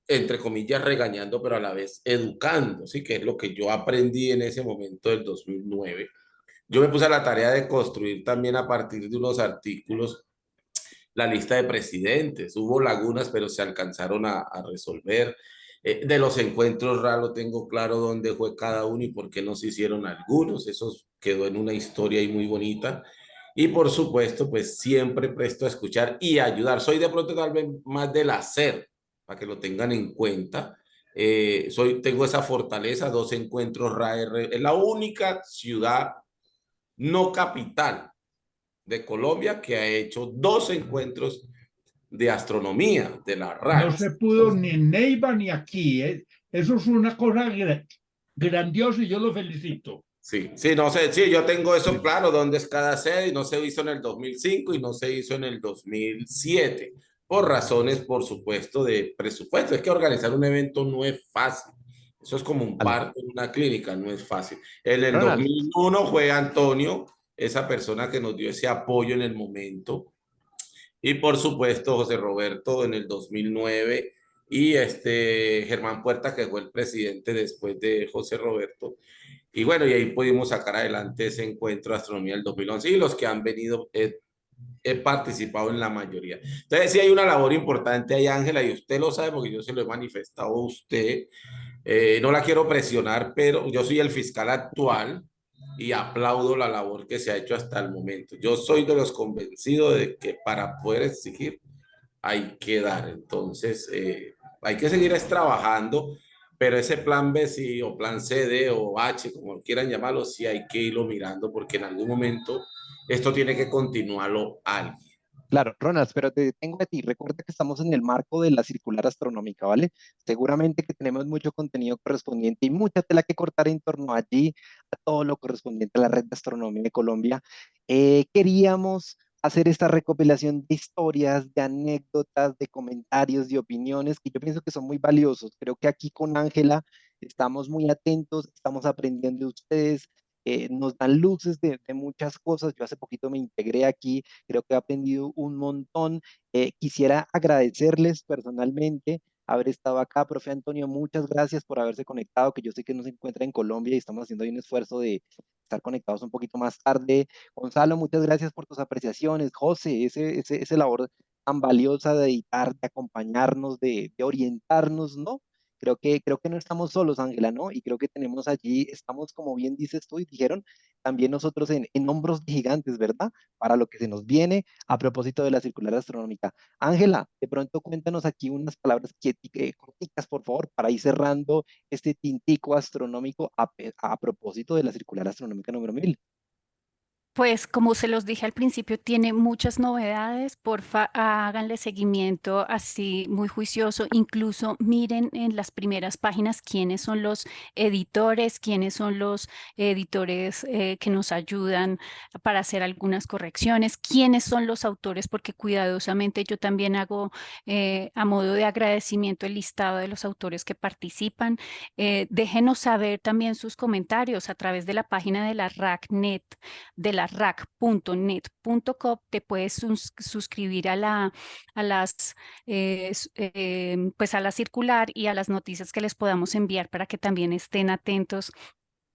Speaker 2: entre comillas, regañando, pero a la vez educando, ¿sí? Que es lo que yo aprendí en ese momento del 2009. Yo me puse a la tarea de construir también a partir de unos artículos la lista de presidentes. Hubo lagunas, pero se alcanzaron a resolver. De los encuentros raros tengo claro dónde fue cada uno y por qué no se hicieron algunos. Eso quedó en una historia ahí muy bonita. Y por supuesto, pues siempre presto a escuchar y ayudar. Soy de pronto tal vez más del hacer, para que lo tengan en cuenta. Tengo esa fortaleza, 2 encuentros RAE. Es la única ciudad no capital de Colombia que ha hecho 2 encuentros de astronomía de la
Speaker 6: No
Speaker 2: RAC.
Speaker 6: se pudo ni en Neiva ni aquí. Eso es una cosa grandiosa y yo lo felicito.
Speaker 2: Sí, sí, no sé, sí, yo tengo eso claro, dónde es cada sede, y no se hizo en el 2005 y no se hizo en el 2007. por razones, por supuesto, de presupuesto. Es que organizar un evento no es fácil. Eso es como un
Speaker 1: Vale.
Speaker 2: parto en una clínica, no es fácil. En el
Speaker 1: Ronald,
Speaker 2: 2001 fue Antonio, esa persona que nos dio ese apoyo en el momento. Y por supuesto, José Roberto en el 2009 y Germán Puerta, que fue el presidente después de José Roberto. Y bueno, y ahí pudimos sacar adelante ese encuentro de astronomía del 2011 y los que han venido, he participado en la mayoría. Entonces, sí hay una labor importante ahí, Ángela, y usted lo sabe porque yo se lo he manifestado a usted. No la quiero presionar, pero yo soy el fiscal actual y aplaudo la labor que se ha hecho hasta el momento. Yo soy de los convencidos de que para poder exigir hay que dar. Entonces, hay que seguir trabajando, pero ese plan B sí, o plan C, D o H, como quieran llamarlo, sí hay que irlo mirando porque en algún momento esto tiene que continuarlo alguien.
Speaker 1: claro, Ronald, pero te tengo a ti. Recuerda que estamos en el marco de la circular astronómica, ¿vale? Seguramente que tenemos mucho contenido correspondiente y mucha tela que cortar en torno allí a todo lo correspondiente a la red de astronomía de Colombia. Queríamos hacer esta recopilación de historias, de anécdotas, de comentarios, de opiniones que yo pienso que son muy valiosos. Creo que aquí con Ángela estamos muy atentos, estamos aprendiendo de ustedes. Nos dan luces de muchas cosas. Yo hace poquito me integré aquí. Creo que he aprendido un montón. Quisiera agradecerles personalmente haber estado acá. Profe Antonio, muchas gracias por haberse conectado, que yo sé que no se encuentra en Colombia y estamos haciendo ahí un esfuerzo de estar conectados un poquito más tarde. Gonzalo, muchas gracias por tus apreciaciones. José, ese labor tan valiosa de editar, de acompañarnos, de orientarnos, ¿no? Creo que no estamos solos, Ángela, ¿no? Y creo que tenemos allí, estamos, como bien dices tú y dijeron, también nosotros en hombros de gigantes, ¿verdad? Para lo que se nos viene a propósito de la circular astronómica. Ángela, de pronto cuéntanos aquí unas palabras corticas, por favor, para ir cerrando este tintico astronómico a propósito de la circular astronómica número 1000.
Speaker 3: Pues como se los dije al principio, tiene muchas novedades. Porfa, háganle seguimiento así muy juicioso. Incluso miren en las primeras páginas quiénes son los editores, quiénes son los editores que nos ayudan para hacer algunas correcciones, quiénes son los autores, porque cuidadosamente yo también hago a modo de agradecimiento el listado de los autores que participan. Déjenos saber también sus comentarios a través de la página de la RACnet, de la rac.net.co. Te puedes suscribir a las pues a la circular y a las noticias que les podamos enviar para que también estén atentos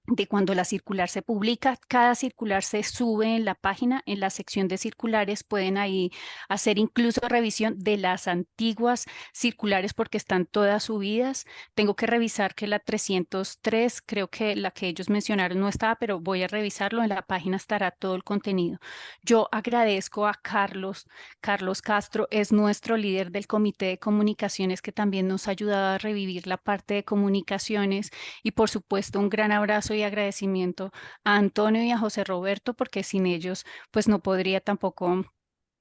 Speaker 3: de cuando la circular se publica. Cada circular se sube en la página, en la sección de circulares pueden ahí hacer incluso revisión de las antiguas circulares porque están todas subidas. Tengo que revisar que la 303, creo que la que ellos mencionaron no estaba, pero voy a revisarlo. En la página estará todo el contenido. Yo agradezco a Carlos Castro, es nuestro líder del Comité de Comunicaciones que también nos ha ayudado a revivir la parte de comunicaciones. Y por supuesto, un gran abrazo y agradecimiento a Antonio y a José Roberto, porque sin ellos, pues no podría tampoco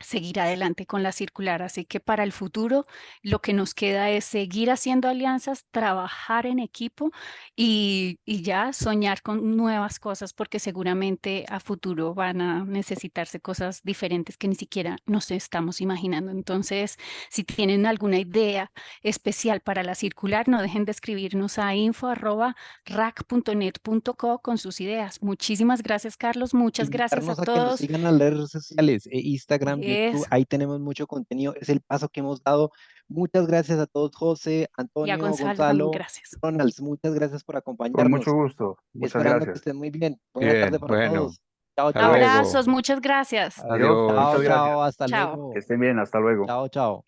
Speaker 3: seguir adelante con la circular. Así que para el futuro, lo que nos queda es seguir haciendo alianzas, trabajar en equipo y ya soñar con nuevas cosas, porque seguramente a futuro van a necesitarse cosas diferentes que ni siquiera nos estamos imaginando. Entonces, si tienen alguna idea especial para la circular, no dejen de escribirnos a info@rac.net.co con sus ideas. Muchísimas gracias, Carlos. Muchas gracias a
Speaker 1: Invitarnos a que nos
Speaker 3: todos.
Speaker 1: sigan a las redes sociales, Instagram, YouTube,
Speaker 3: Eso.
Speaker 1: ahí tenemos mucho contenido, es el paso que hemos dado. Muchas gracias a todos, José,
Speaker 3: Y a
Speaker 1: Antonio,
Speaker 3: Gonzalo también,
Speaker 1: Gonzalo,
Speaker 3: gracias.
Speaker 1: Ronald, muchas gracias por
Speaker 4: Con mucho
Speaker 1: acompañarnos.
Speaker 4: gusto. Muchas
Speaker 1: Esperando que
Speaker 4: gracias.
Speaker 1: estén muy bien. Buena tarde
Speaker 5: Bien,
Speaker 1: para
Speaker 5: bueno,
Speaker 1: todos. Chao,
Speaker 5: hasta
Speaker 1: chao.
Speaker 5: luego.
Speaker 3: Abrazos, muchas gracias.
Speaker 4: Adiós.
Speaker 5: Adiós.
Speaker 4: Muchas
Speaker 1: Chao,
Speaker 4: gracias.
Speaker 1: chao, hasta
Speaker 3: Chao.
Speaker 4: Que
Speaker 1: luego.
Speaker 4: estén bien. Hasta luego.
Speaker 1: Chao, chao.